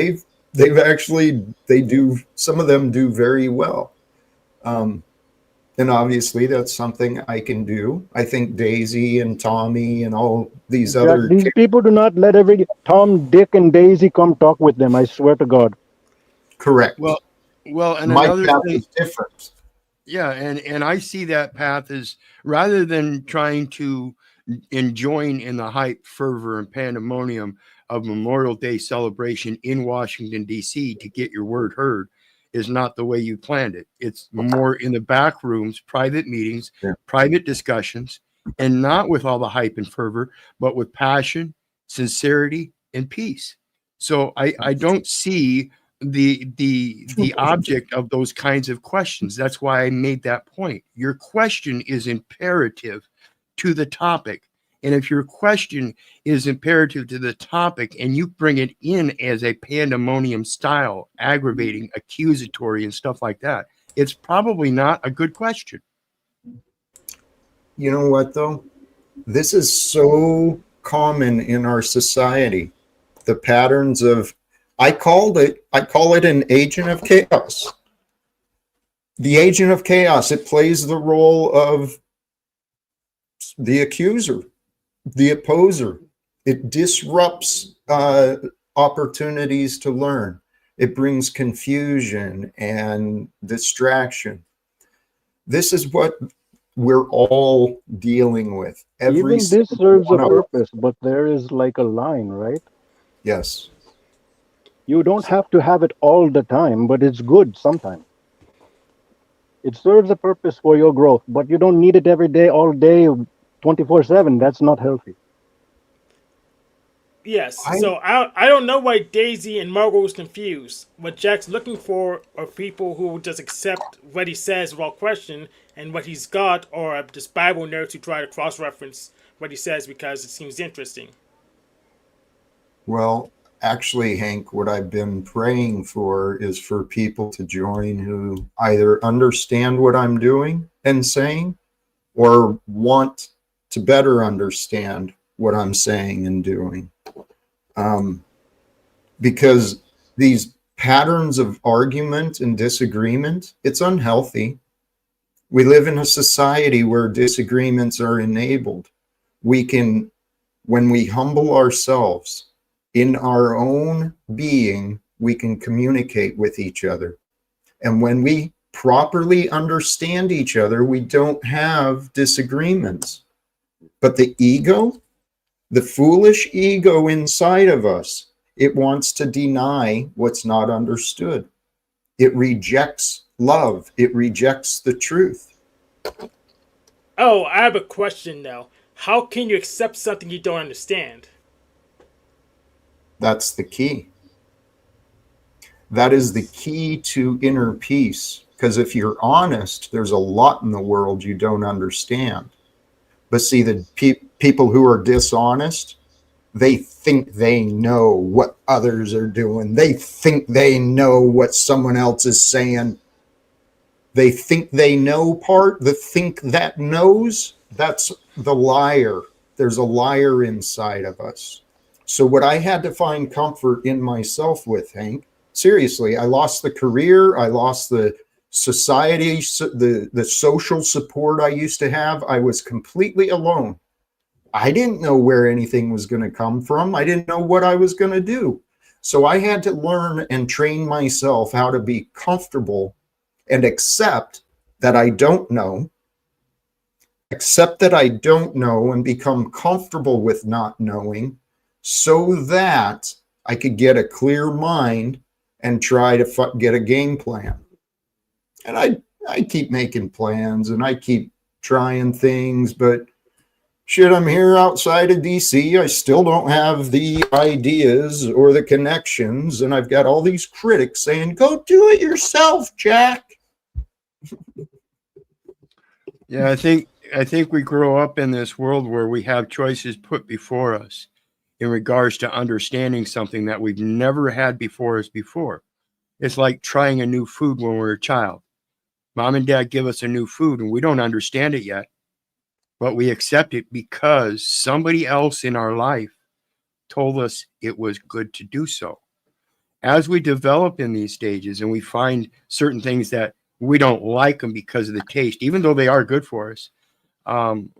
Some of them do very well. And obviously that's something I can do. I think Daisy and Tommy and all these other...
These people do not let Tom, Dick, and Daisy come talk with them, I swear to God.
Correct.
Well, and
my
another
path
thing
is different.
Yeah, and I see that path as, rather than trying to join in the hype, fervor, and pandemonium of Memorial Day celebration in Washington, D.C. to get your word heard, is not the way you planned it. It's more in the back rooms, private meetings,
Yeah.
private discussions, and not with all the hype and fervor, but with passion, sincerity, and peace. So I don't see the object of those kinds of questions. That's why I made that point. Your question is imperative to the topic. And if your question is imperative to the topic and you bring it in as a pandemonium style, aggravating, accusatory, and stuff like that, it's probably not a good question.
You know what, though? This is so common in our society. The patterns of, I call it an agent of chaos. The agent of chaos, it plays the role of the accuser, the opposer. It disrupts opportunities to learn. It brings confusion and distraction. This is what we're all dealing with. Every
Even this
single
serves a
one of us.
purpose, but there is like a line, right?
Yes.
You don't have to have it all the time, but it's good sometimes. It serves a purpose for your growth, but you don't need it every day, all day, 24/7. That's not healthy.
Yes,
I
so I don't know why Daisy and Margot is confused. What Jack's looking for are people who will just accept what he says without question, and what he's got are just Bible nerds who try to cross-reference what he says because it seems interesting.
Well, actually, Hank, what I've been praying for is for people to join who either understand what I'm doing and saying or want to better understand what I'm saying and doing. Because these patterns of argument and disagreement, it's unhealthy. We live in a society where disagreements are enabled. We can, when we humble ourselves in our own being, we can communicate with each other. And when we properly understand each other, we don't have disagreements. But the ego, the foolish ego inside of us, it wants to deny what's not understood. It rejects love. It rejects the truth.
Oh, I have a question now. How can you accept something you don't understand?
That's the key. That is the key to inner peace. Because if you're honest, there's a lot in the world you don't understand. But see, the people who are dishonest, they think they know what others are doing. They think they know what someone else is saying. They think they know part. The think that knows, that's the liar. There's a liar inside of us. So what I had to find comfort in myself with, Hank, seriously, I lost the career. I lost the society, the social support I used to have. I was completely alone. I didn't know where anything was going to come from. I didn't know what I was going to do. So I had to learn and train myself how to be comfortable and accept that I don't know, and become comfortable with not knowing so that I could get a clear mind and try to get a game plan. And I keep making plans and I keep trying things, but shit, I'm here outside of DC. I still don't have the ideas or the connections. And I've got all these critics saying, go do it yourself, Jack.
Yeah, I think we grow up in this world where we have choices put before us in regards to understanding something that we've never had before us before. It's like trying a new food when we're a child. Mom and dad give us a new food and we don't understand it yet, but we accept it because somebody else in our life told us it was good to do so. As we develop in these stages and we find certain things that we don't like them because of the taste, even though they are good for us,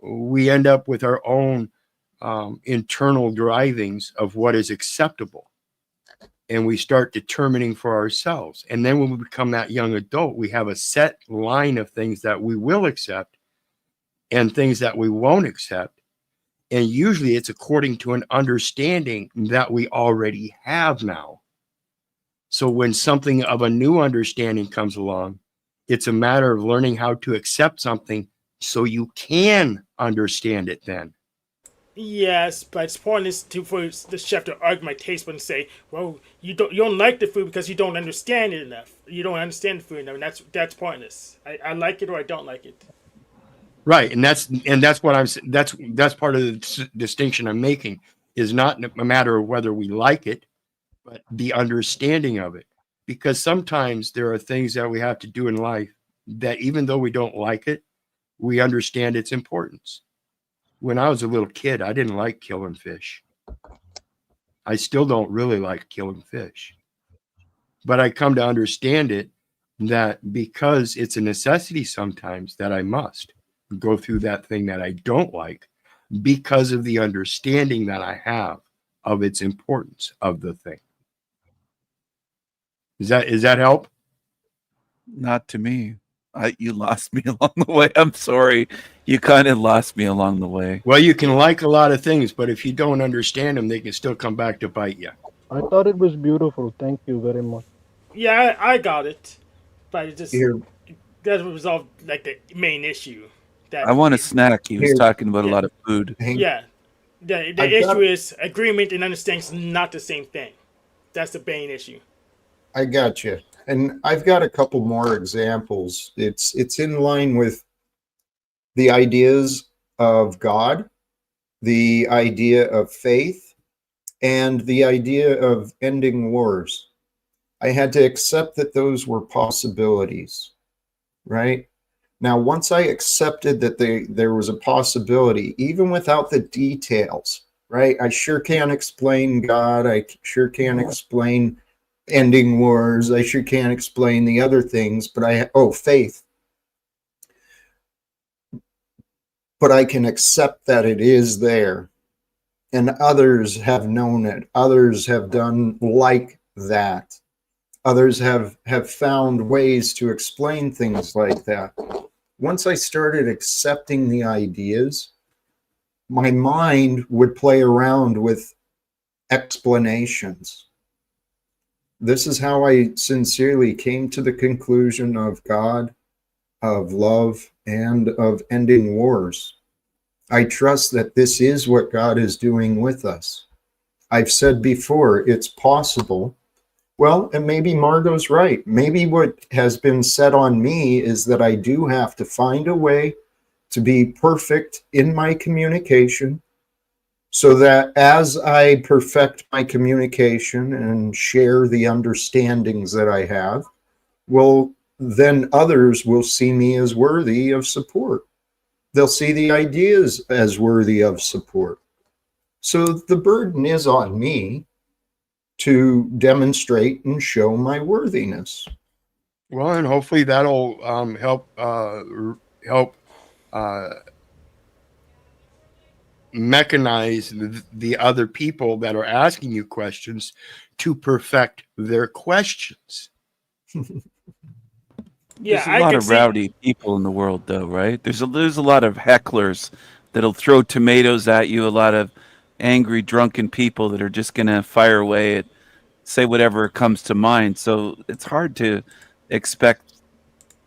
we end up with our own internal drivings of what is acceptable. and we start determining for ourselves. And then when we become that young adult, we have a set line of things that we will accept and things that we won't accept. And usually it's according to an understanding that we already have now. So when something of a new understanding comes along, it's a matter of learning how to accept something so you can understand it then.
Yes, but it's pointless for the chef to argue my taste buds and say, "Well, you don't like the food because you don't understand it enough. You don't understand the food enough." And that's pointless. I like it or I don't like it.
Right, and that's what that's part of the distinction I'm making, is not a matter of whether we like it, but the understanding of it. Because sometimes there are things that we have to do in life that even though we don't like it, we understand its importance. When I was a little kid, I didn't like killing fish. I still don't really like killing fish. But I come to understand it, that because it's a necessity sometimes that I must go through that thing that I don't like, because of the understanding that I have of its importance of the thing. Is that help?
Not to me. You lost me along the way. I'm sorry. You kind of lost me along the way.
Well, you can like a lot of things, but if you don't understand them, they can still come back to bite you.
I thought it was beautiful. Thank you very much.
Yeah, I got it, but it just
Here,
doesn't resolve like the main issue.
I want a snack. He was
here,
talking about a
Yeah.
lot of food.
hang,
Yeah, the
I've
issue
got,
is agreement and understanding is not the same thing. That's the main issue.
I got you. And I've got a couple more examples. It's in line with the ideas of God, the idea of faith, and the idea of ending wars. I had to accept that those were possibilities, right? Now, once I accepted that there was a possibility, even without the details, right? I sure can't explain God. I sure can't explain ending wars. I sure can't explain the other things, but faith. But I can accept that it is there. And others have known it. Others have done like that. Others have found ways to explain things like that. Once I started accepting the ideas, my mind would play around with explanations. This is how I sincerely came to the conclusion of God, of love, and of ending wars. I trust that this is what God is doing with us. I've said before, it's possible. Well, and maybe Margot's right. Maybe what has been said on me is that I do have to find a way to be perfect in my communication, so that as I perfect my communication and share the understandings that I have, well, then others will see me as worthy of support. They'll see the ideas as worthy of support. So the burden is on me to demonstrate and show my worthiness.
Well, and hopefully that'll help mechanize the other people that are asking you questions to perfect their questions.
Yeah,
There's a
I
lot
can
of
see.
rowdy people in the world, though, right? There's a lot of hecklers that'll throw tomatoes at you. A lot of angry, drunken people that are just gonna fire away at say whatever comes to mind. So it's hard to expect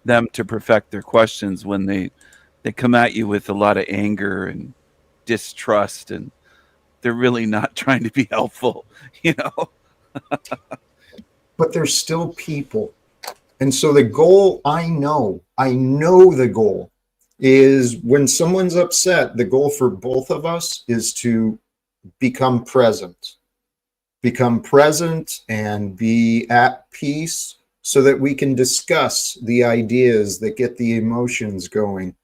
them to perfect their questions when they come at you with a lot of anger and distrust, and they're really not trying to be helpful, you know.
But they're still people. And so the goal, I know the goal is, when someone's upset, the goal for both of us is to become present and be at peace, so that we can discuss the ideas that get the emotions going.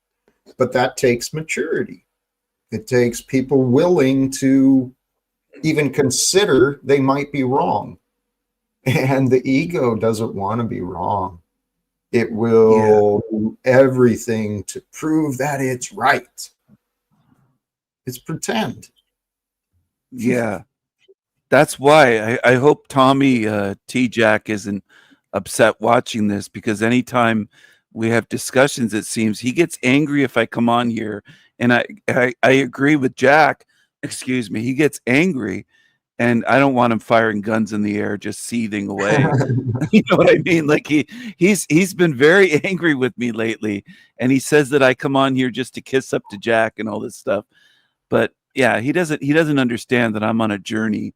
But that takes maturity. It takes people willing to even consider they might be wrong. And the ego doesn't want to be wrong. It will do everything to prove that it's right. It's pretend.
Yeah. that's why I hope Tommy T. Jack isn't upset watching this, because anytime we have discussions, it seems he gets angry if I come on here. And I agree with Jack. Excuse me. He gets angry, and I don't want him firing guns in the air, just seething away. You know what I mean? Like he's been very angry with me lately, and he says that I come on here just to kiss up to Jack and all this stuff. But yeah, he doesn't understand that I'm on a journey,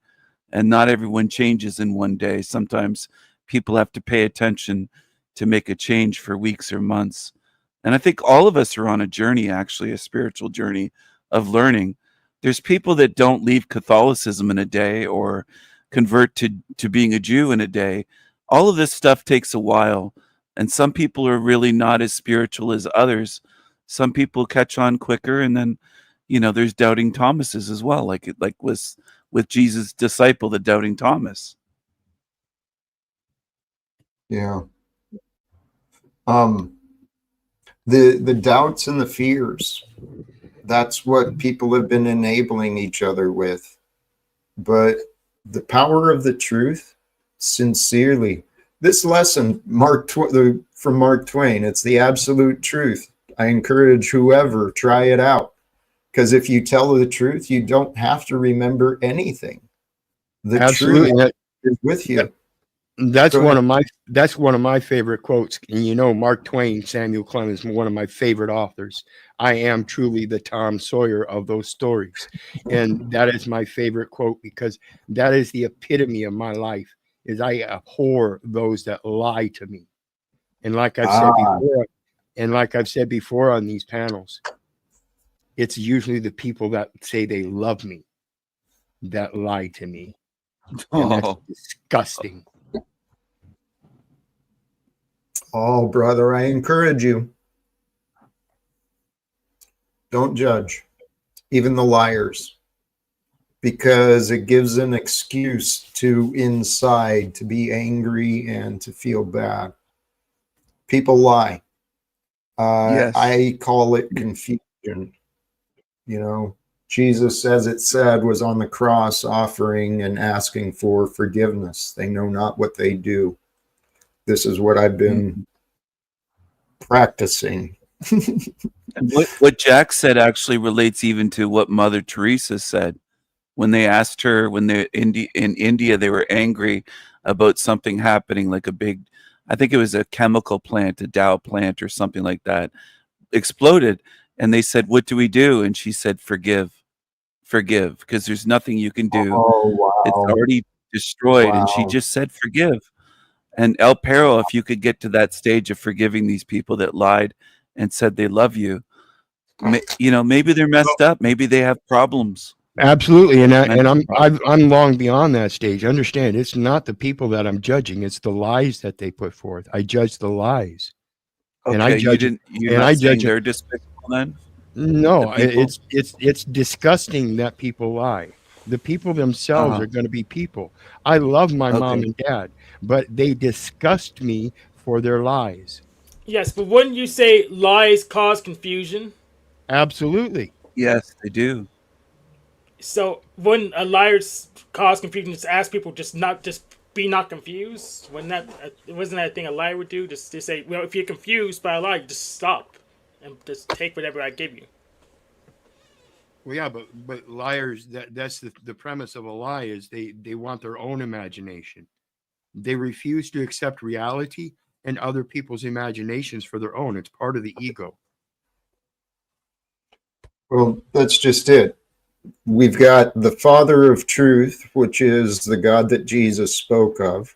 and not everyone changes in one day. Sometimes people have to pay attention to make a change for weeks or months. And I think all of us are on a journey, actually, a spiritual journey of learning. There's people that don't leave Catholicism in a day or convert to being a Jew in a day. All of this stuff takes a while. And some people are really not as spiritual as others. Some people catch on quicker, and then, there's doubting Thomases as well, like was with Jesus' disciple, the doubting Thomas.
Yeah. The doubts and the fears, that's what people have been enabling each other with. But the power of the truth, sincerely, this lesson, from Mark Twain, it's the absolute truth. I encourage whoever, try it out. Because if you tell the truth, you don't have to remember anything. The
Absolutely.
truth is with you.
That's one of my favorite quotes. And Mark Twain, Samuel Clemens, one of my favorite authors. I am truly the Tom Sawyer of those stories. And that is my favorite quote, because that is the epitome of my life, is I abhor those that lie to me. And like I've said before on these panels, it's usually the people that say they love me that lie to me. And that's disgusting.
Oh, brother, I encourage you. Don't judge, even the liars, because it gives an excuse to inside to be angry and to feel bad. People lie.
Yes.
I call it confusion. Jesus, as it said, was on the cross offering and asking for forgiveness. They know not what they do. This is what I've been practicing.
And what Jack said actually relates even to what Mother Teresa said when they asked her, when they in India, they were angry about something happening, like I think it was a chemical plant, a Dow plant or something like that, exploded. And they said, "What do we do?" And she said, forgive, because there's nothing you can do.
Oh, wow.
It's already destroyed.
Wow.
And she just said, forgive. And El Perro, if you could get to that stage of forgiving these people that lied and said they love you, maybe they're messed up. Maybe they have problems.
Absolutely. And I'm long beyond that stage. Understand, it's not the people that I'm judging. It's the lies that they put forth. I judge the lies.
Okay,
and I judge
you're not saying they're despicable then?
No, it's disgusting that people lie. The people themselves are going to be people. I love my mom and dad, but they disgust me for their lies.
Yes, but wouldn't you say lies cause confusion?
Absolutely.
Yes, they do.
So wouldn't a liar cause confusion? Just ask people just be not confused. Wasn't that a thing a liar would do? Just to say, well, if you're confused by a lie, just stop and just take whatever I give you.
Well, yeah, but liars, that's the premise of a lie, is they want their own imagination. They refuse to accept reality and other people's imaginations for their own. It's part of the ego.
Well, that's just it. We've got the Father of Truth, which is the God that Jesus spoke of,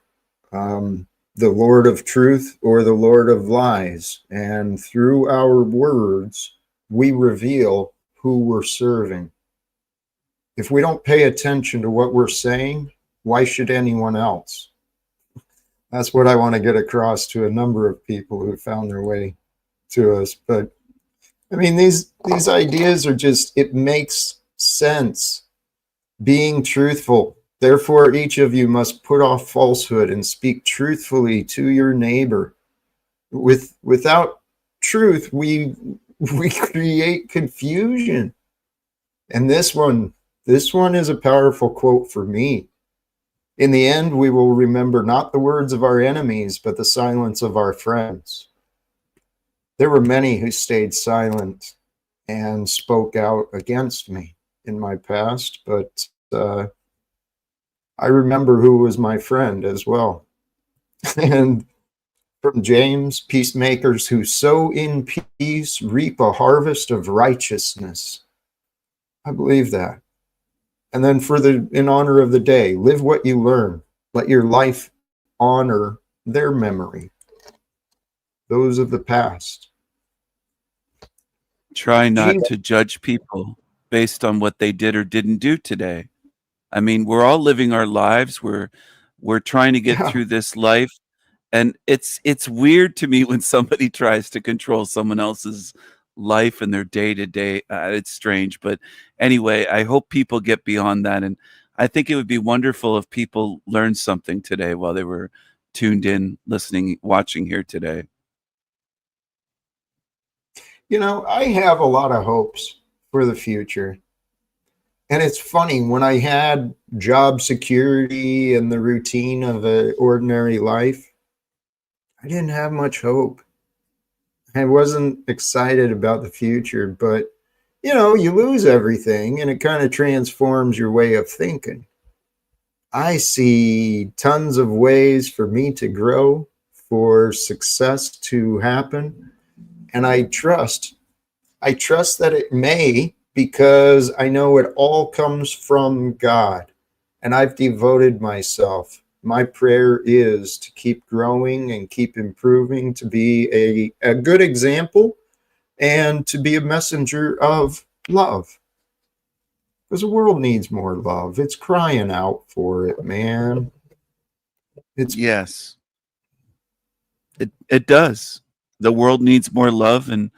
the Lord of Truth or the Lord of Lies. And through our words, we reveal who we're serving. If we don't pay attention to what we're saying, why should anyone else? That's what I want to get across to a number of people who found their way to us. But I mean, these ideas are just, it makes sense. Being truthful. Therefore, each of you must put off falsehood and speak truthfully to your neighbor. Without truth, we create confusion. And this one is a powerful quote for me. In the end, we will remember not the words of our enemies, but the silence of our friends. There were many who stayed silent and spoke out against me in my past, but I remember who was my friend as well. And from James, peacemakers who sow in peace reap a harvest of righteousness. I believe that. And then in honor of the day, live what you learn. Let your life honor their memory, those of the past.
Try not to judge people based on what they did or didn't do today. I mean, we're all living our lives. We're trying to get through this life. And it's weird to me when somebody tries to control someone else's life and their day to day. It's strange. But anyway, I hope people get beyond that. And I think it would be wonderful if people learned something today while they were tuned in, listening, watching here today.
You know, I have a lot of hopes for the future. And it's funny, when I had job security and the routine of an ordinary life, I didn't have much hope. I wasn't excited about the future, but you know, you lose everything and it kind of transforms your way of thinking. I see tons of ways for me to grow, for success to happen. And I trust that it may, because I know it all comes from God. And I've devoted myself. My prayer is to keep growing and keep improving, to be a good example and to be a messenger of love. Because the world needs more love. It's crying out for it, man.
Yes, it does. The world needs more love, and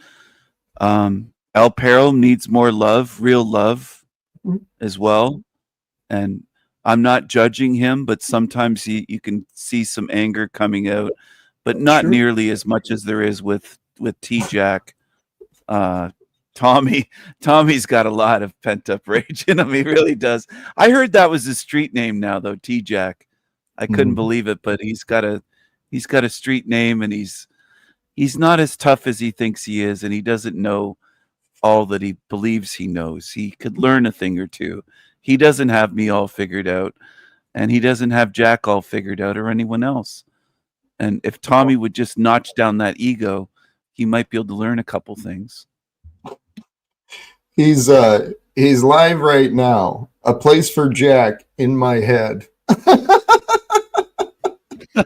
El Perro needs more love, real love as well. And I'm not judging him, but sometimes you can see some anger coming out, but not nearly as much as there is with T-Jack. Tommy's got a lot of pent up rage in him. He really does. I heard that was his street name now, though. T-Jack. I couldn't believe it, but he's got a street name, and he's not as tough as he thinks he is, and he doesn't know all that he believes he knows. He could learn a thing or two. He doesn't have me all figured out, and he doesn't have Jack all figured out, or anyone else. And if Tommy would just notch down that ego, he might be able to learn a couple things.
He's live right now. A place for Jack in my head.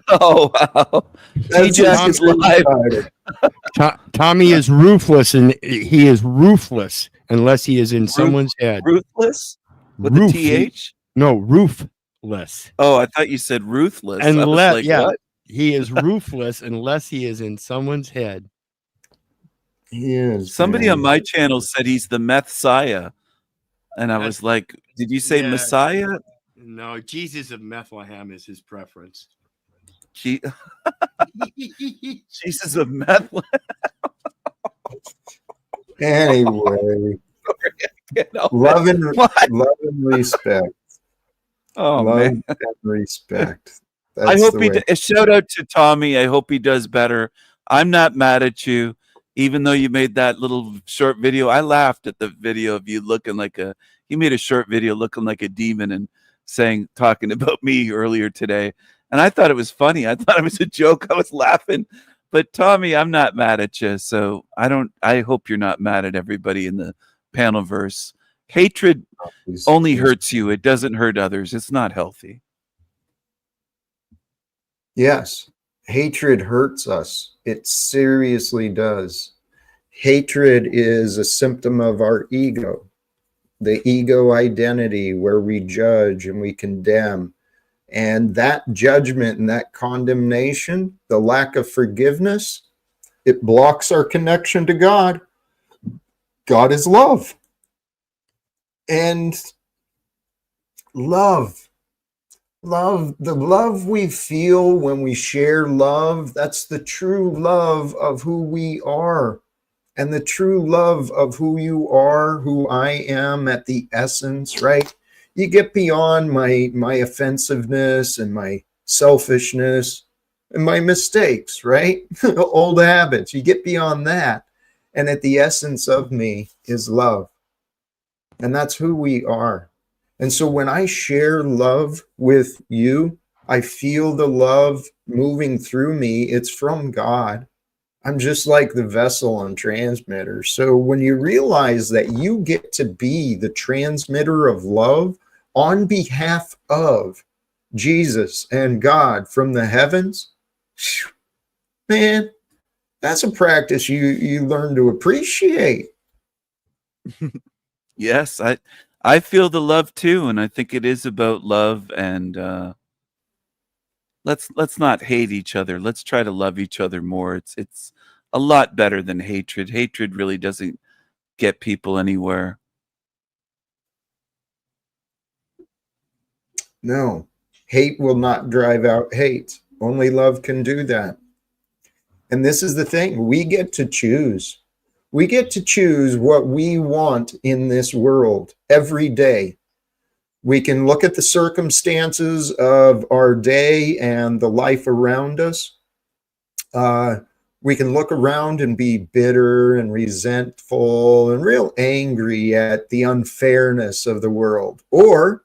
Oh wow! T-Jack is live.
Tommy is ruthless, and he is ruthless unless he is in someone's head.
Ruthless with a TH?
No, roofless.
Oh, I thought you said ruthless.
Unless,
what?
He is ruthless unless he is in someone's head.
He is.
Somebody on my channel said he's the Messiah, and I was like, "Did you say Messiah?"
No, Jesus of Bethlehem is his preference.
Jesus of Bethlehem.
Anyway, love and respect.
Oh,
love
man.
and respect.
I hope a shout out to Tommy. I hope he does better. I'm not mad at you, even though you made that little short video. I laughed at the video of you looking like you made a short video looking like a demon and talking about me earlier today. And I thought it was funny. I thought it was a joke. I was laughing. But Tommy, I'm not mad at you. So I hope you're not mad at everybody in the panelverse. Hatred only hurts you. It doesn't hurt others. It's not healthy.
Yes. Hatred hurts us. It seriously does. Hatred is a symptom of our ego, the ego identity where we judge and we condemn. And that judgment and that condemnation, the lack of forgiveness, it blocks our connection to God. God is love. And the love we feel when we share love, that's the true love of who we are. And the true love of who you are, who I am at the essence, right? You get beyond my offensiveness and my selfishness and my mistakes, right? Old habits. You get beyond that. And at the essence of me is love. And that's who we are. And so when I share love with you, I feel the love moving through me. It's from God. I'm just like the vessel and transmitter. So when you realize that you get to be the transmitter of love on behalf of Jesus and God from the heavens, man, that's a practice you learn to appreciate.
Yes, I feel the love too, and I think it is about love. And let's not hate each other. Let's try to love each other more. It's a lot better than hatred. Hatred really doesn't get people anywhere.
No, hate will not drive out hate. Only love can do that. And this is the thing, we get to choose. We get to choose what we want in this world every day. We can look at the circumstances of our day and the life around us. We can look around and be bitter and resentful and real angry at the unfairness of the world. Or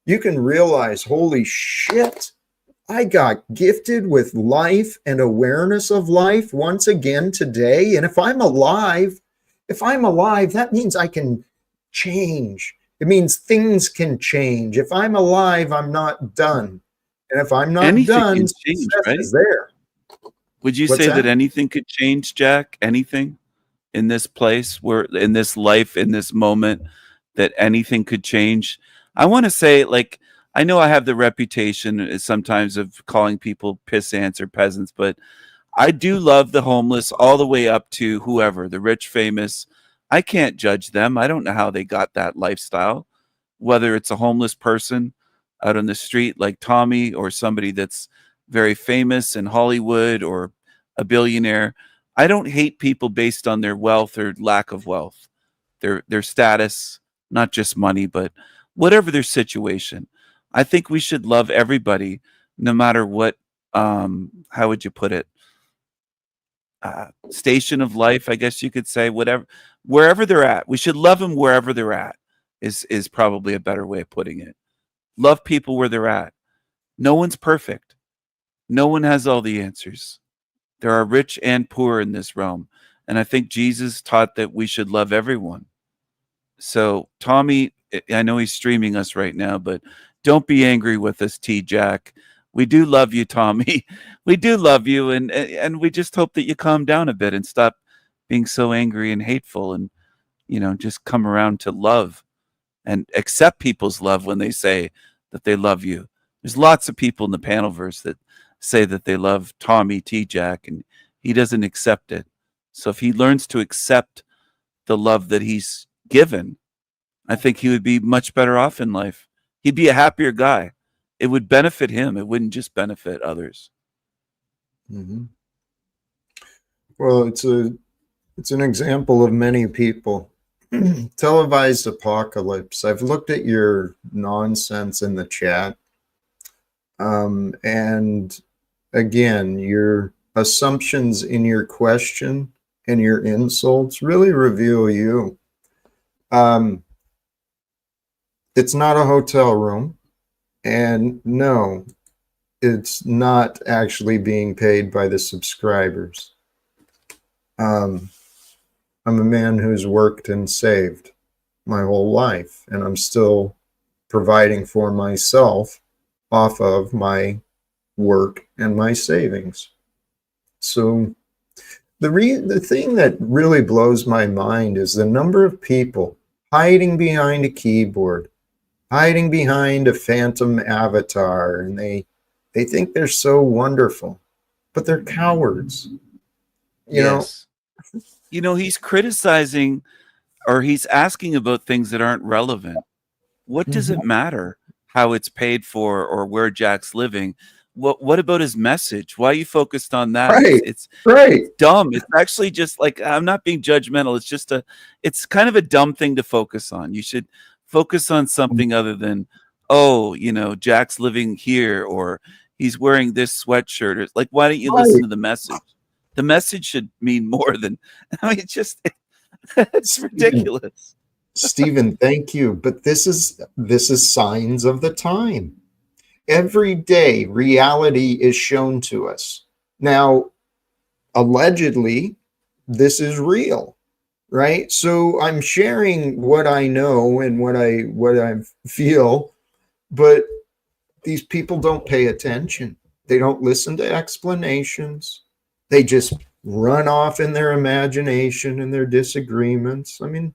you can realize, holy shit, I got gifted with life and awareness of life once again today. And if I'm alive, that means I can change. It means things can change. If I'm alive, I'm not done. And if I'm not
Anything
done,
can change,
success
right?
is there.
Would you
What's
say that
that?
anything could change, Jack? Anything in this place, where in this life, in this moment, that anything could change? I want to say, like, I know I have the reputation sometimes of calling people pissants or peasants, but I do love the homeless all the way up to whoever, the rich, famous. I can't judge them. I don't know how they got that lifestyle, whether it's a homeless person out on the street like Tommy, or somebody that's very famous in Hollywood, or a billionaire. I don't hate people based on their wealth or lack of wealth, their status, not just money, but whatever their situation. I think we should love everybody, no matter what. How would you put it? Station of life, I guess you could say. Whatever, wherever they're at, we should love them wherever they're at. Is probably a better way of putting it. Love people where they're at. No one's perfect. No one has all the answers. There are rich and poor in this realm, and I think Jesus taught that we should love everyone. So, Tommy, I know he's streaming us right now, but don't be angry with us, T Jack. We do love you, Tommy. We do love you, and we just hope that you calm down a bit and stop being so angry and hateful, and just come around to love and accept people's love when they say that they love you. There's lots of people in the panelverse that say that they love Tommy T Jack, and he doesn't accept it. So if he learns to accept the love that he's given, I think he would be much better off in life. He'd be a happier guy. It would benefit him. It wouldn't just benefit others.
Mm-hmm. Well, it's an example of many people. Televised apocalypse. I've looked at your nonsense in the chat. And again, your assumptions in your question and your insults really reveal you. It's not a hotel room, and no, it's not actually being paid by the subscribers. I'm a man who's worked and saved my whole life, and I'm still providing for myself off of my work and my savings. So the thing that really blows my mind is the number of people hiding behind a keyboard, hiding behind a phantom avatar, and they think they're so wonderful, but they're cowards.
Yes. He's criticizing, or he's asking about things that aren't relevant. What does it matter how it's paid for or where Jack's living? What about his message? Why are you focused on that?
Right.
It's
Right.
dumb. It's actually just like, I'm not being judgmental. It's kind of a dumb thing to focus on. You should Focus on something other than, oh, Jack's living here, or he's wearing this sweatshirt. Or, like, why don't you listen to the message? The message should mean more than, I mean, it's ridiculous.
Stephen, thank you. But this is signs of the time. Every day, reality is shown to us. Now, allegedly, this is real, right? So I'm sharing what I know and what I feel, but these people don't pay attention. They don't listen to explanations. They just run off in their imagination and their disagreements. I mean,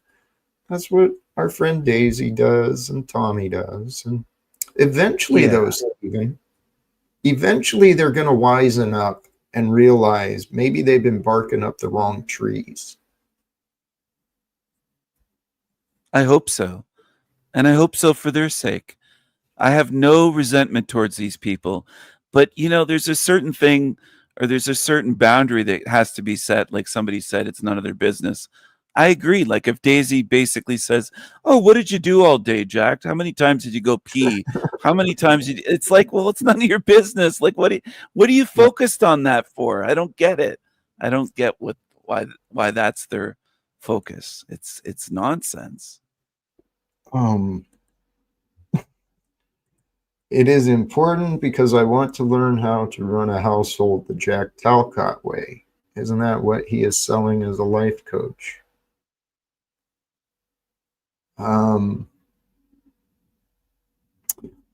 that's what our friend Daisy does and Tommy does. And eventually, eventually they're going to wisen up and realize maybe they've been barking up the wrong trees.
I hope so. And I hope so for their sake. I have no resentment towards these people. But, there's a certain thing, or there's a certain boundary that has to be set. Like somebody said, it's none of their business. I agree. Like if Daisy basically says, "Oh, what did you do all day, Jack? How many times did you go pee? How many times did you..." It's like, well, it's none of your business. Like, what are you focused on that for? I don't get it. I don't get why that's their focus. It's nonsense.
It is important because I want to learn how to run a household the Jack Talcott way. Isn't that what he is selling as a life coach? All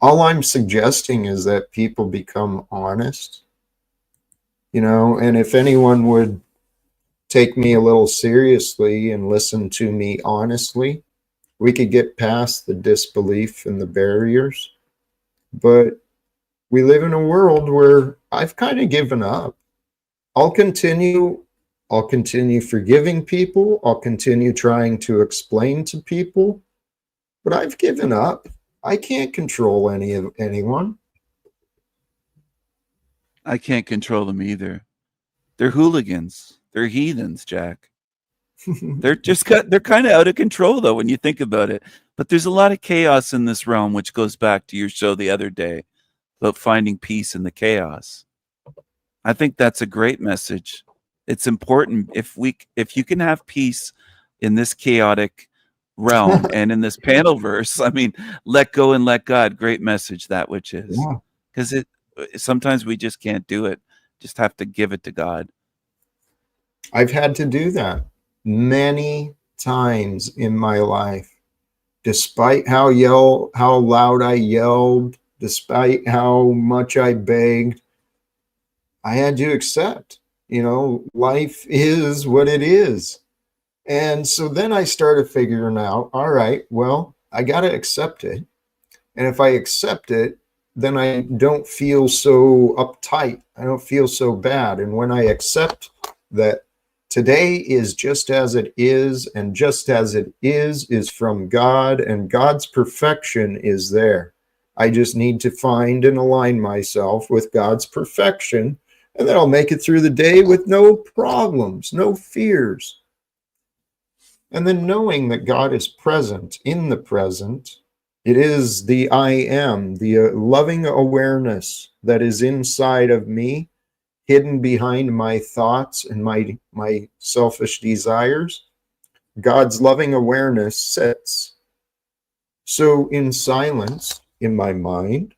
I'm suggesting is that people become honest, and if anyone would take me a little seriously and listen to me honestly, we could get past the disbelief and the barriers. But we live in a world where I've kind of given up. I'll continue forgiving people. I'll continue trying to explain to people, but I've given up. I can't control anyone.
I can't control them either. They're hooligans. They're heathens, Jack. They're kind of out of control though when you think about it. But there's a lot of chaos in this realm, which goes back to your show the other day about finding peace in the chaos. I think that's a great message. It's important if you can have peace in this chaotic realm and in this panel verse. I mean, let go and let God. Great message that which is, because sometimes we just can't do it. Just have to give it to God.
I've had to do that many times in my life, despite how loud I yelled, despite how much I begged. I had to accept, life is what it is. And so then I started figuring out, all right, well, I got to accept it. And if I accept it, then I don't feel so uptight. I don't feel so bad. And when I accept that today is just as it is, and just as it is from God, and God's perfection is there. I just need to find and align myself with God's perfection, and then I'll make it through the day with no problems, no fears. And then knowing that God is present in the present, it is the I am, the loving awareness that is inside of me, hidden behind my thoughts and my selfish desires. God's loving awareness sits. So in silence, in my mind,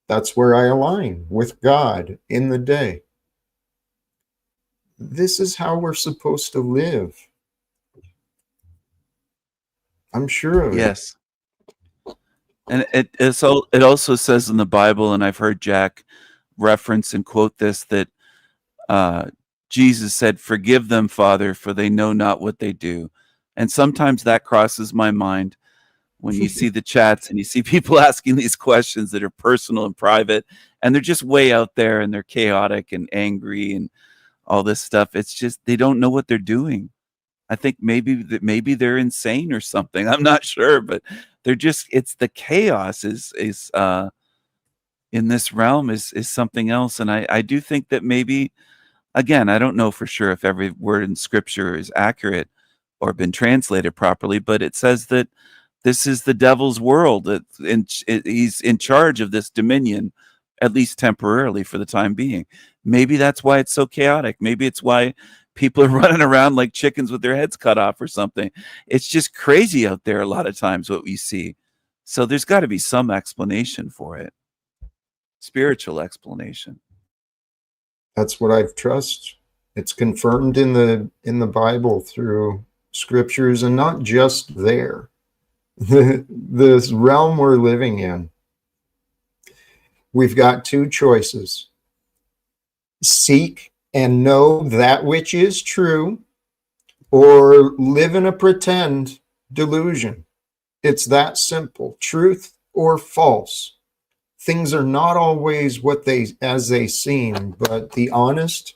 that's where I align with God in the day. This is how we're supposed to live. I'm sure of it.
Yes. And it also says in the Bible, and I've heard Jack reference and quote this, that Jesus said, "Forgive them, Father, for they know not what they do." And sometimes that crosses my mind when you see the chats and you see people asking these questions that are personal and private, and they're just way out there and they're chaotic and angry and all this stuff. It's just they don't know what they're doing. I think maybe they're insane or something. I'm not sure, but they're just, it's the chaos is in this realm is something else. And I do think that maybe, again, I don't know for sure if every word in scripture is accurate or been translated properly, but it says that This is the devil's world. He's in charge of this dominion, at least temporarily for the time being. Maybe that's why it's so chaotic. Maybe it's why people are running around like chickens with their heads cut off or something. It's just crazy out there a lot of times what we see. So there's got to be some explanation for it. Spiritual explanation.
That's what I trust. It's confirmed in the Bible through scriptures, and not just there. This realm we're living in, we've got two choices: seek and know that which is true, or live in a pretend delusion. It's that simple. Truth or false. Things are not always as they seem, but the honest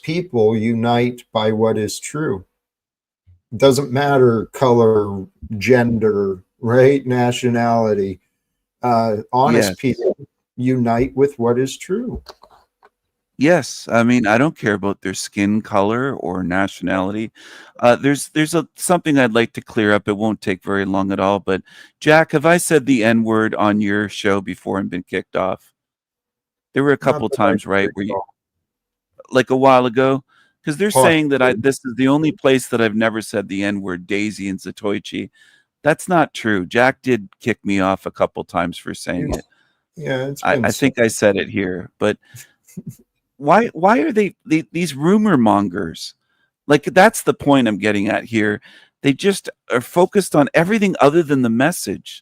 people unite by what is true. It doesn't matter color, gender, right? Nationality. Honest people unite with what is true.
Yes, I mean, I don't care about their skin color or nationality. There's something I'd like to clear up. It won't take very long at all. But Jack, have I said the N word on your show before and been kicked off? There were a couple times, right, where you, like a while ago, because they're saying that this is the only place that I've never said the N word, Daisy and Zatoichi. That's not true. Jack did kick me off a couple times for saying it.
Yeah,
I think I said it here, but. Why are these rumor mongers? Like, that's the point I'm getting at here. They just are focused on everything other than the message.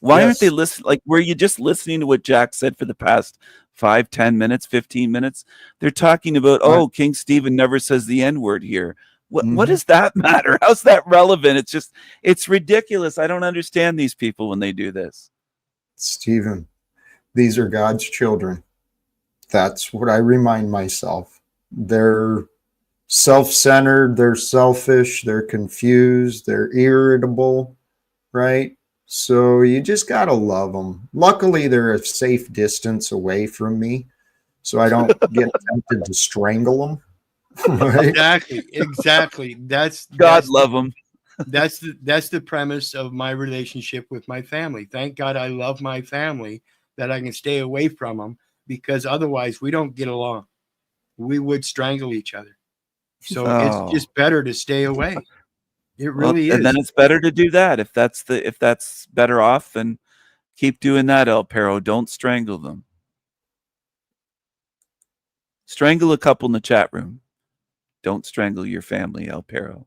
Why aren't they listening? Like, were you just listening to what Jack said for the past 5, 10 minutes, 15 minutes? They're talking about, King Stephen never says the N-word here. What does that matter? How's that relevant? It's ridiculous. I don't understand these people when they do this.
Stephen, these are God's children. That's what I remind myself. They're self-centered, they're selfish, they're confused, they're irritable, right? So you just got to love them. Luckily, they're a safe distance away from me, so I don't get tempted to strangle them. Right?
Exactly.
God love them.
That's the premise of my relationship with my family. Thank God I love my family that I can stay away from them, because otherwise we don't get along. We would strangle each other. So it's just better to stay away. It really is.
And then it's better to do that. If that's better off, then keep doing that, El Perro. Don't strangle them. Strangle a couple in the chat room. Don't strangle your family, El Perro.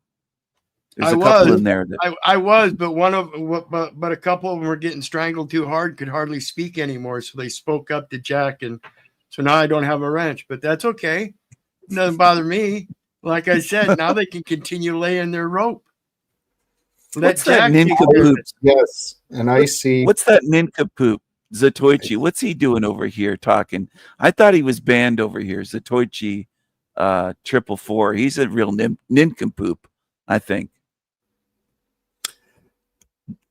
There's a couple in there.
I was, but but a couple of them were getting strangled too hard, could hardly speak anymore. So they spoke up to Jack, and so now I don't have a wrench. But that's okay. It doesn't bother me. Like I said, now they can continue laying their rope.
What's that nincompoop?
Yes, and I see.
What's that nincompoop? Zatoichi. What's he doing over here talking? I thought he was banned over here. Zatoichi 444. He's a real nincompoop, I think.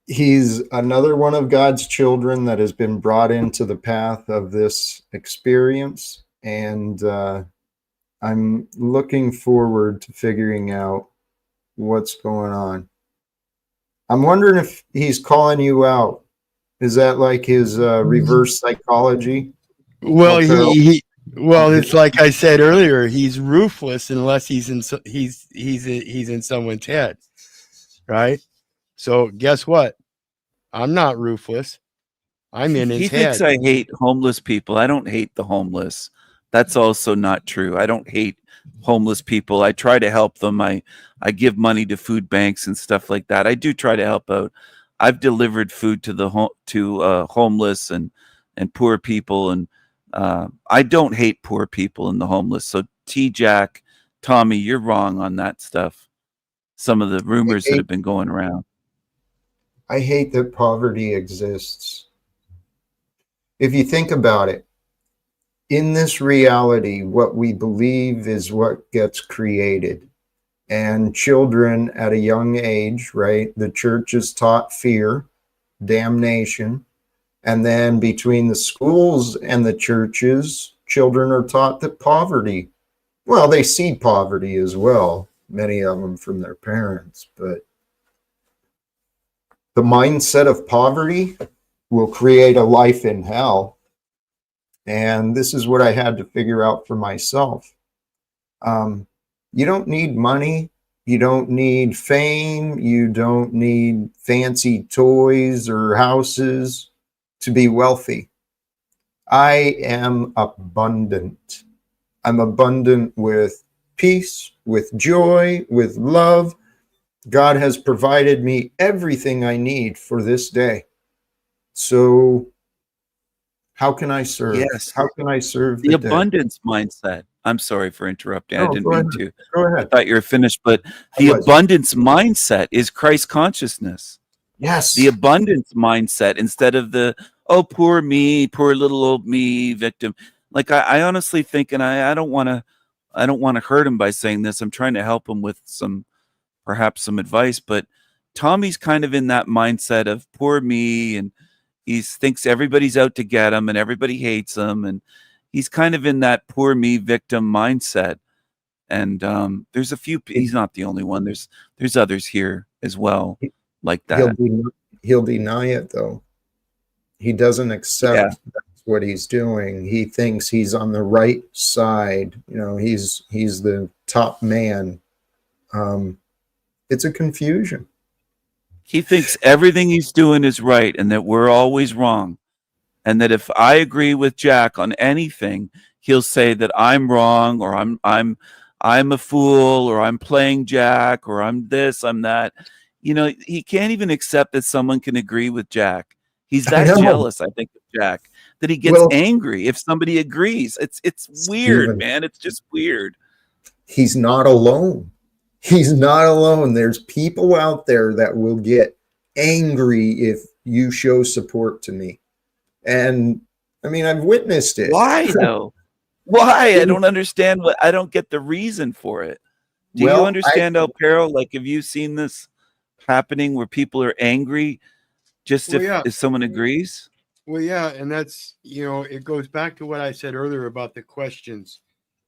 He's another one of God's children that has been brought into the path of this experience. And I'm looking forward to figuring out what's going on. I'm wondering if he's calling you out. Is that like his reverse psychology?
Well, it's like I said earlier. He's ruthless unless he's in someone's head, right? So guess what? I'm not ruthless. I'm in his head.
He thinks I hate homeless people. I don't hate the homeless. That's also not true. I don't hate homeless people. I try to help them. I give money to food banks and stuff like that. I do try to help out. I've delivered food to the homeless and poor people, and I don't hate poor people and the homeless. So Jack, Tommy, you're wrong on that stuff. Some of the rumors that have been going around.
I hate that poverty exists. If you think about it, in this reality, what we believe is what gets created. And children at a young age, right? The church is taught fear, damnation. And then between the schools and the churches, children are taught that poverty, well, they see poverty as well, many of them from their parents, but The mindset of poverty will create a life in hell. And this is what I had to figure out for myself. You don't need money. You don't need fame. You don't need fancy toys or houses to be wealthy. I am abundant. I'm abundant with peace, with joy, with love. God has provided me everything I need for this day. So how can I serve?
Yes.
How can I serve
The
the day?
abundance mindset. I'm sorry for interrupting. I
No,
didn't
go
mean
ahead.
to.
Go
I
ahead.
thought you were finished, but the abundance mindset is Christ consciousness.
Yes.
The abundance mindset instead of the, oh, poor me, poor little old me victim. Like I honestly think, and I don't want to hurt him by saying this. I'm trying to help him with perhaps some advice, but Tommy's kind of in that mindset of poor me, and he thinks everybody's out to get him and everybody hates him, and he's kind of in that poor me victim mindset. And there's a few. He's not the only one. There's others here as well, like that.
He'll deny it though. He doesn't accept that's what he's doing. He thinks he's on the right side. You know, he's the top man. It's a confusion.
He thinks everything he's doing is right and that we're always wrong. And that if I agree with Jack on anything, he'll say that I'm wrong, or I'm a fool, or I'm playing Jack, or I'm this, I'm that. You know, he can't even accept that someone can agree with Jack. He's that jealous, I think, of Jack, that he gets angry if somebody agrees. It's weird,
Steven,
man. It's just weird.
He's not alone. He's not alone. There's people out there that will get angry if you show support to me. And I mean, I've witnessed it.
Why though? Why? I don't understand I don't get the reason for it. Do you understand, El Perro? Like, have you seen this happening where people are angry just if someone agrees?
Well, yeah, and that's, it goes back to what I said earlier about the questions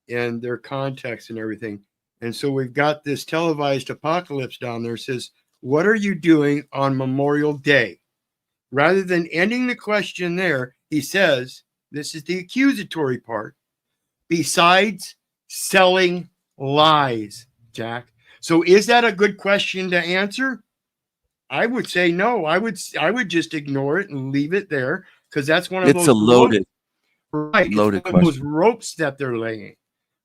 and their context and everything. And so we've got this televised apocalypse down there. It says, what are you doing on Memorial Day? Rather than ending the question there, he says, this is the accusatory part, besides selling lies, Jack. So is that a good question to answer? I would say no. I would just ignore it and leave it there, because that's one of those
loaded
those ropes that they're laying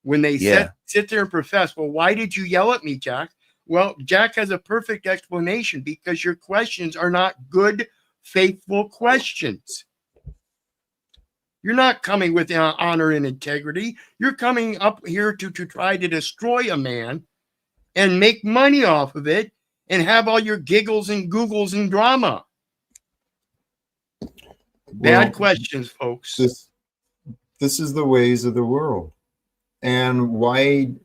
when they sit there and profess. Well, why did you yell at me, Jack? Well, Jack has a perfect explanation, because your questions are not good, faithful questions. You're not coming with honor and integrity. You're coming up here to try to destroy a man and make money off of it and have all your giggles and googles and drama. Bad questions, folks.
This is the ways of the world. And why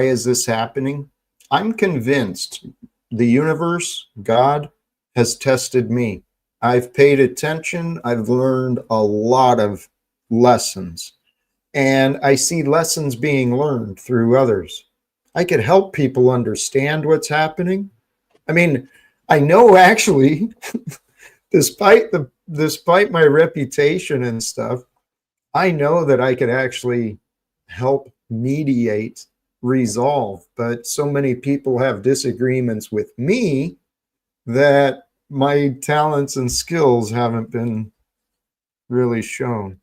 is this happening? I'm convinced the universe, God, has tested me. I've paid attention. I've learned a lot of lessons. And I see lessons being learned through others. I could help people understand what's happening. I mean, I know actually, despite my reputation and stuff, I know that I could actually help mediate, resolve. But so many people have disagreements with me that my talents and skills haven't been really shown.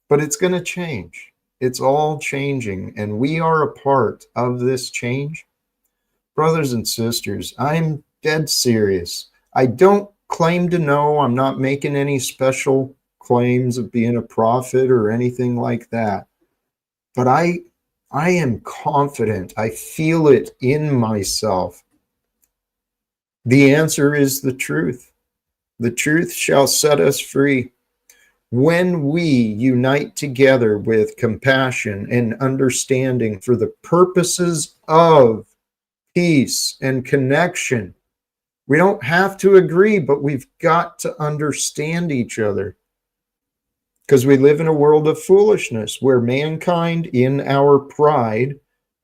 But it's going to change. It's all changing, and we are a part of this change. Brothers and sisters, I'm dead serious. I don't claim to know. I'm not making any special claims of being a prophet or anything like that. But I am confident. I feel it in myself. The answer is the truth. The truth shall set us free. When we unite together with compassion and understanding for the purposes of peace and connection, we don't have to agree, but we've got to understand each other. Because we live in a world of foolishness where mankind, in our pride,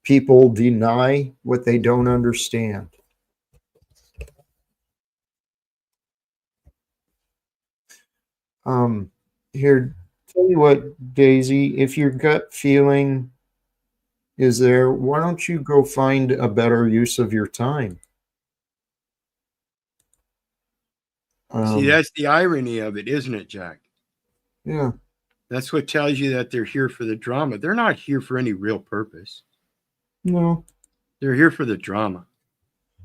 people deny what they don't understand. Here, tell you what, Daisy, if your gut feeling is there, why don't you go find a better use of your time?
See, that's the irony of it, isn't it, Jack?
Yeah.
That's what tells you that they're here for the drama. They're not here for any real purpose.
No.
They're here for the drama.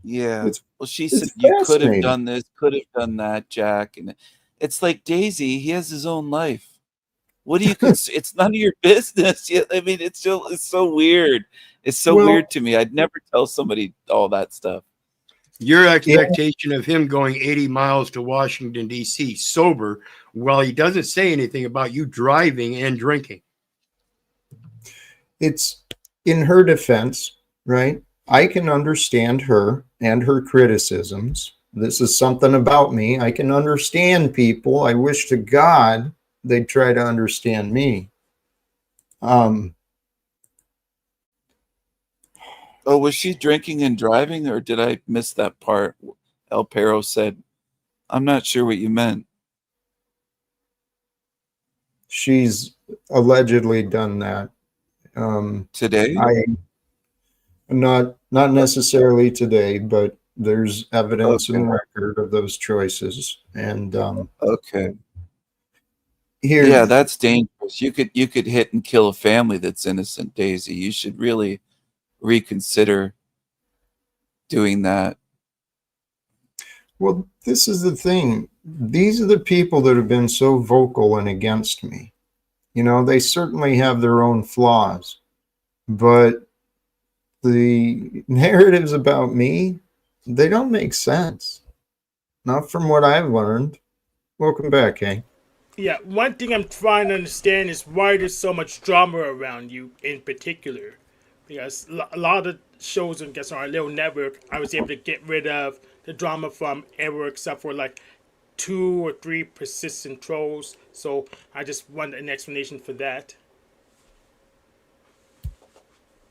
Yeah.
It's
Well, she said
it's
you could have
fascinating.
done this, could have done that, Jack, and it's like Daisy. He has his own life. What do you? It's none of your business. I mean, it's so weird. It's so
Well-
weird to me. I'd never tell somebody all that stuff.
Your expectation of him going 80 miles to Washington, D.C. sober, while he doesn't say anything about you driving and drinking.
It's in her defense, right? I can understand her and her criticisms. This is something about me. I can understand people. I wish to God they'd try to understand me.
Oh, was she drinking and driving, or did I miss that part? El Perro said, "I'm not sure what you meant."
She's allegedly done that.
Today?
Not necessarily today, but there's evidence and record of those choices. And
Okay.
here,
Yeah, that's dangerous. You could hit and kill a family that's innocent, Daisy. You should really reconsider doing that.
well, this is the thing. These are the people that have been so vocal and against me. You know, they certainly have their own flaws, but the narratives about me, they don't make sense. Not from what I've learned. Welcome back, Hank.
Yeah, one thing I'm trying to understand is why there's so much drama around you in particular. Because a lot of shows on our little network, I was able to get rid of the drama from everywhere except for like 2 or 3 persistent trolls. So I just want an explanation for that.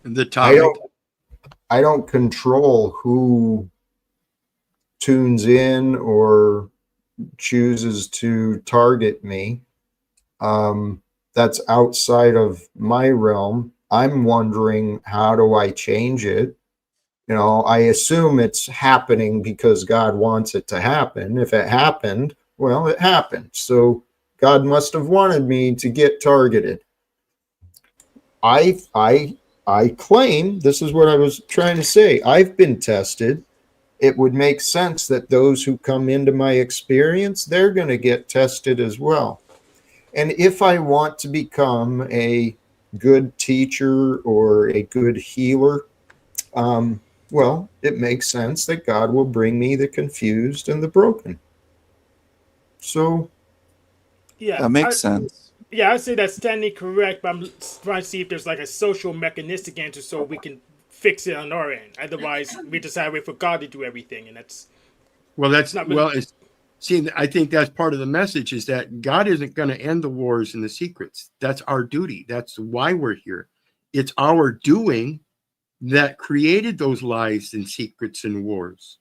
The topic.
I don't control who tunes in or chooses to target me. That's outside of my realm. I'm wondering, how do I change it? You know, I assume it's happening because God wants it to happen. If it happened, well, it happened. So God must have wanted me to get targeted. I claim, this is what I was trying to say, I've been tested. It would make sense that those who come into my experience, they're going to get tested as well. And if I want to become a good teacher or a good healer, well, it makes sense that God will bring me the confused and the broken. So,
Yeah,
That makes sense.
Yeah, I'd say that's technically correct, but I'm trying to see if there's like a social mechanistic answer so we can fix it on our end. Otherwise, we decide wait for God to do everything, and that's
Well, that's
not really.
see, I think that's part of the message is that God isn't going to end the wars and the secrets. That's our duty. That's why we're here. It's our doing that created those lies and secrets and wars.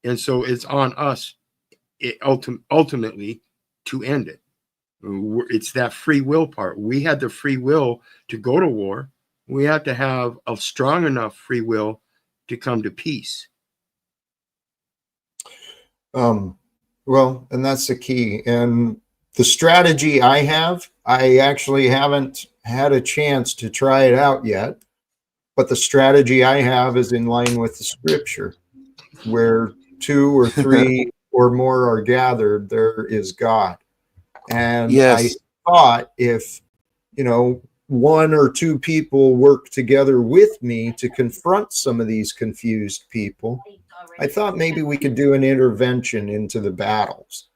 And so it's on us ultimately to end it. It's that free will part. We had the free will to go to war. We have to have a strong enough free will to come to peace.
well, and that's the key. And the strategy I have, I actually haven't had a chance to try it out yet. But the strategy I have is in line with the scripture, where 2 or 3 or more are gathered, there is God. And
Yes.
I thought if, 1 or 2 people work together with me to confront some of these confused people, I thought maybe we could do an intervention into the battles,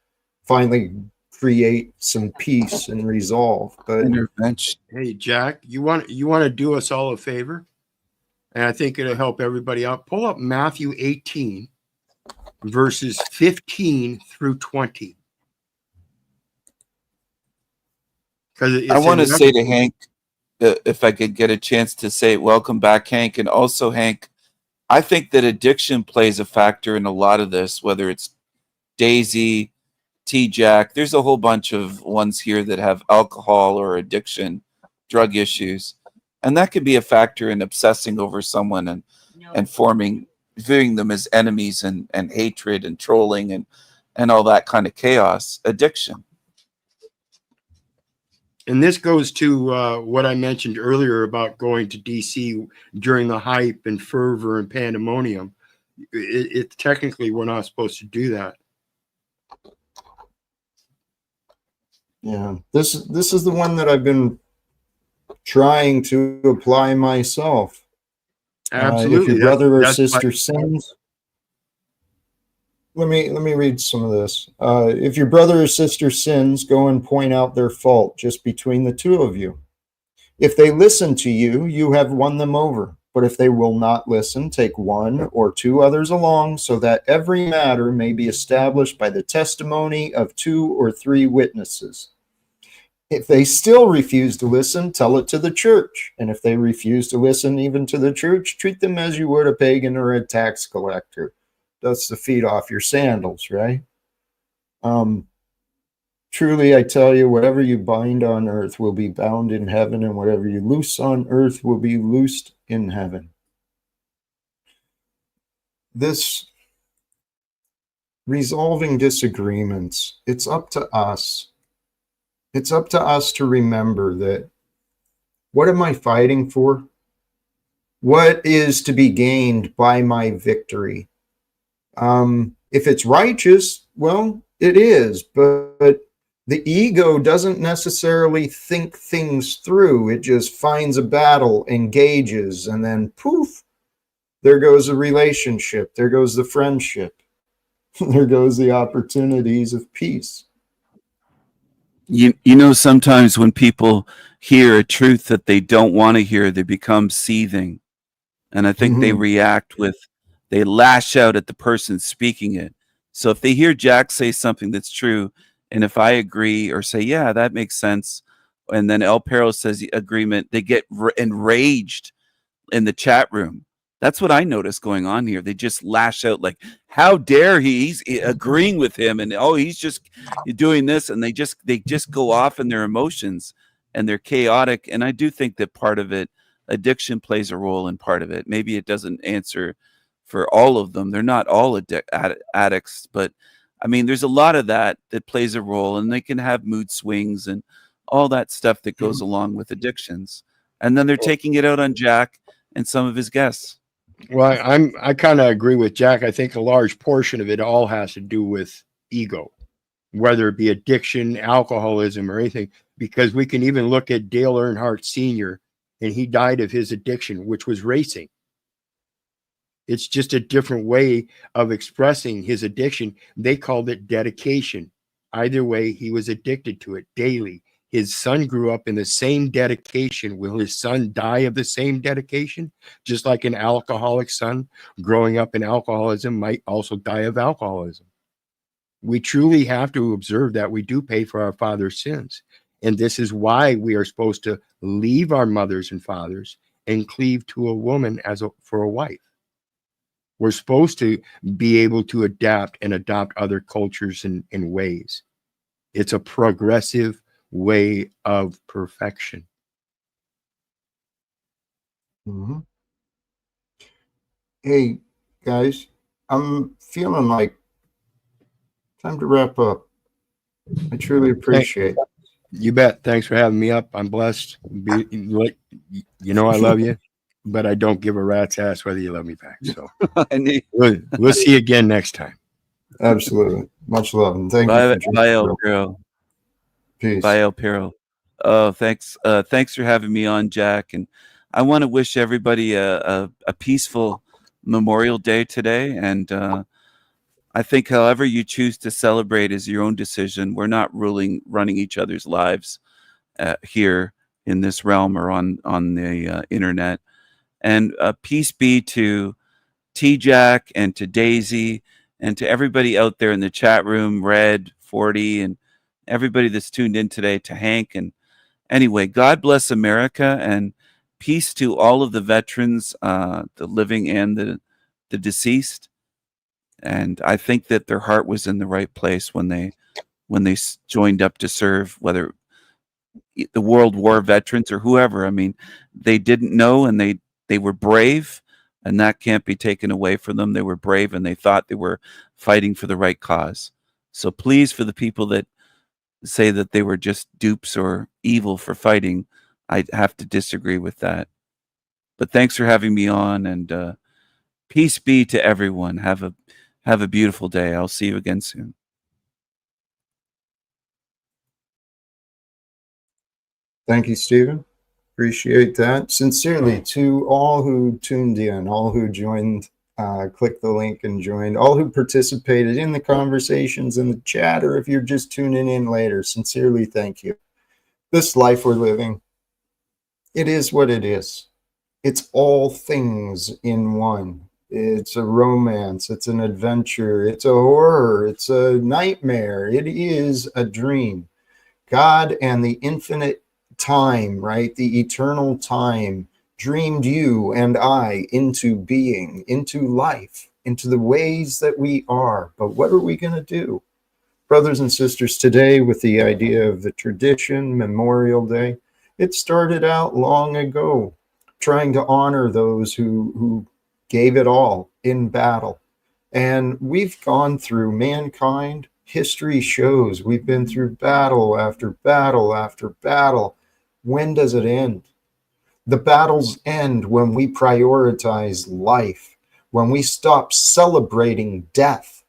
finally create some peace and resolve. But
Intervention.
Hey, Jack, you want to do us all a favor? And I think it'll help everybody out. Pull up Matthew 18, verses 15 through 20.
I want to say to Hank, if I could get a chance to say welcome back, Hank. And also, Hank, I think that addiction plays a factor in a lot of this, whether it's Daisy, T-Jack. There's a whole bunch of ones here that have alcohol or addiction, drug issues. And that could be a factor in obsessing over someone and viewing them as enemies and hatred and trolling and all that kind of chaos. Addiction.
And this goes to what I mentioned earlier about going to DC during the hype and fervor and pandemonium. It technically, we're not supposed to do that.
Yeah, this is the one that I've been trying to apply myself.
Absolutely.
If your brother or
That's
sister sins, let me read some of this. If your brother or sister sins, go and point out their fault just between the two of you. If they listen to you, you have won them over. But if they will not listen, take one or two others along, so that every matter may be established by the testimony of 2 or 3 witnesses. If they still refuse to listen, tell it to the church. And if they refuse to listen even to the church, treat them as you would a pagan or a tax collector. That's the feet off your sandals, right? Truly, I tell you, whatever you bind on earth will be bound in heaven, and whatever you loose on earth will be loosed in heaven. This resolving disagreements, it's up to us. It's up to us to remember that, what am I fighting for? What is to be gained by my victory? If it's righteous, well, it is, but the ego doesn't necessarily think things through. It just finds a battle, engages, and then poof, there goes a relationship. There goes the friendship. There goes the opportunities of peace.
You know, sometimes when people hear a truth that they don't want to hear, they become seething. And I think they react they lash out at the person speaking it. So if they hear Jack say something that's true, and if I agree or say, yeah, that makes sense, and then El Perro says agreement, they get enraged in the chat room. That's what I noticed going on here. They just lash out like, how dare he? He's agreeing with him, and oh, he's just doing this, and they just go off in their emotions, and they're chaotic. And I do think that part of it, addiction plays a role in part of it. Maybe it doesn't answer for all of them. They're not all addicts, but I mean, there's a lot of that plays a role, and they can have mood swings and all that stuff that goes along with addictions. And then they're taking it out on Jack and some of his guests.
Well, I kind of agree with Jack. I think a large portion of it all has to do with ego, whether it be addiction, alcoholism, or anything, because we can even look at Dale Earnhardt Sr., and he died of his addiction, which was racing. It's just a different way of expressing his addiction. They called it dedication. Either way, he was addicted to it daily. His son grew up in the same dedication. Will his son die of the same dedication? Just like an alcoholic son growing up in alcoholism might also die of alcoholism. We truly have to observe that we do pay for our father's sins. And this is why we are supposed to leave our mothers and fathers and cleave to a woman for a wife. We're supposed to be able to adapt and adopt other cultures and ways. It's a progressive way of perfection.
Hey, guys, I'm feeling like time to wrap up. I truly appreciate it.
You bet. Thanks for having me up. I'm blessed. You know I love you, but I don't give a rat's ass whether you love me back. So we'll see you again next time.
Absolutely. Much love. And thank you.
Bye, El Perro.
Peace.
Bye, El Perro. Oh, thanks. Thanks for having me on, Jack. And I want to wish everybody a peaceful Memorial Day today. And I think however you choose to celebrate is your own decision. We're not running each other's lives here in this realm or on the internet. And peace be to T-Jack and to Daisy and to everybody out there in the chat room, Red, 40, and everybody that's tuned in today, to Hank. And anyway, God bless America, and peace to all of the veterans, the living and the deceased. And I think that their heart was in the right place when they when they joined up to serve, whether the World War veterans or whoever. I mean, they didn't know, and they were brave, and that can't be taken away from them. They were brave, and they thought they were fighting for the right cause. So please, for the people that say that they were just dupes or evil for fighting, I have to disagree with that. But thanks for having me on, and peace be to everyone. Have a beautiful day. I'll see you again soon.
Thank you, Stephen. Appreciate that. Sincerely, to all who tuned in, all who joined, clicked the link and joined, all who participated in the conversations in the chat, or if you're just tuning in later, sincerely thank you. This life we're living, it is what it is. It's all things in one. It's a romance, it's an adventure, it's a horror, it's a nightmare, it is a dream. God and the infinite time, right? The eternal time dreamed you and I into being, into life, into the ways that we are. But what are we going to do? Brothers and sisters, today with the idea of the tradition, Memorial Day, it started out long ago, trying to honor those who gave it all in battle. And we've gone through, mankind, history shows we've been through battle after battle after battle. When does it end? The battles end when we prioritize life, when we stop celebrating death.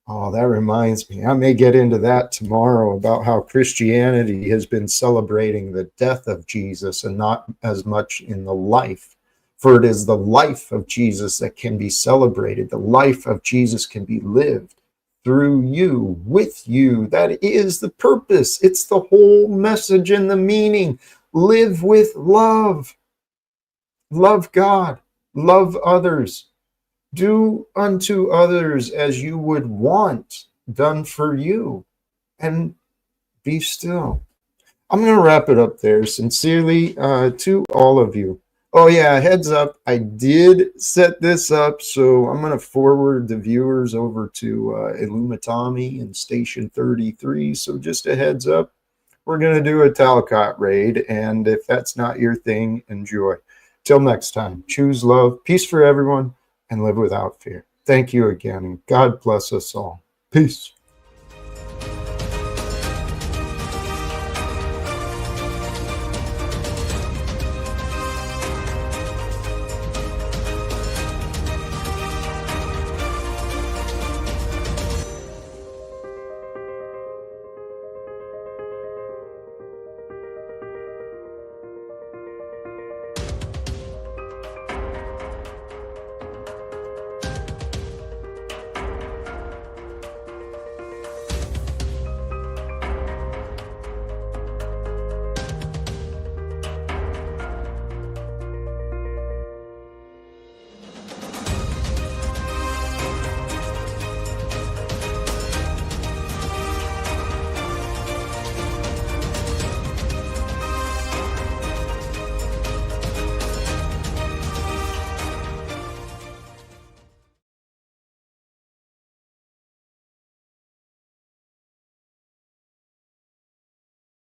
Oh, that reminds me. I may get into that tomorrow about how Christianity has been celebrating the death of Jesus and not as much in the life. For it is the life of Jesus that can be celebrated. The life of Jesus can be lived through you, with you. That is the purpose. It's the whole message and the meaning. Live with love. Love God. Love others. Do unto others as you would want done for you, and be still. I'm going to wrap it up there. Sincerely, to all of you. Oh yeah, heads up, I did set this up, so I'm going to forward the viewers over to Illumitami and Station 33. So just a heads up, we're going to do a Talcott raid, and if that's not your thing, enjoy. Till next time, choose love, peace for everyone, and live without fear. Thank you again, and God bless us all. Peace.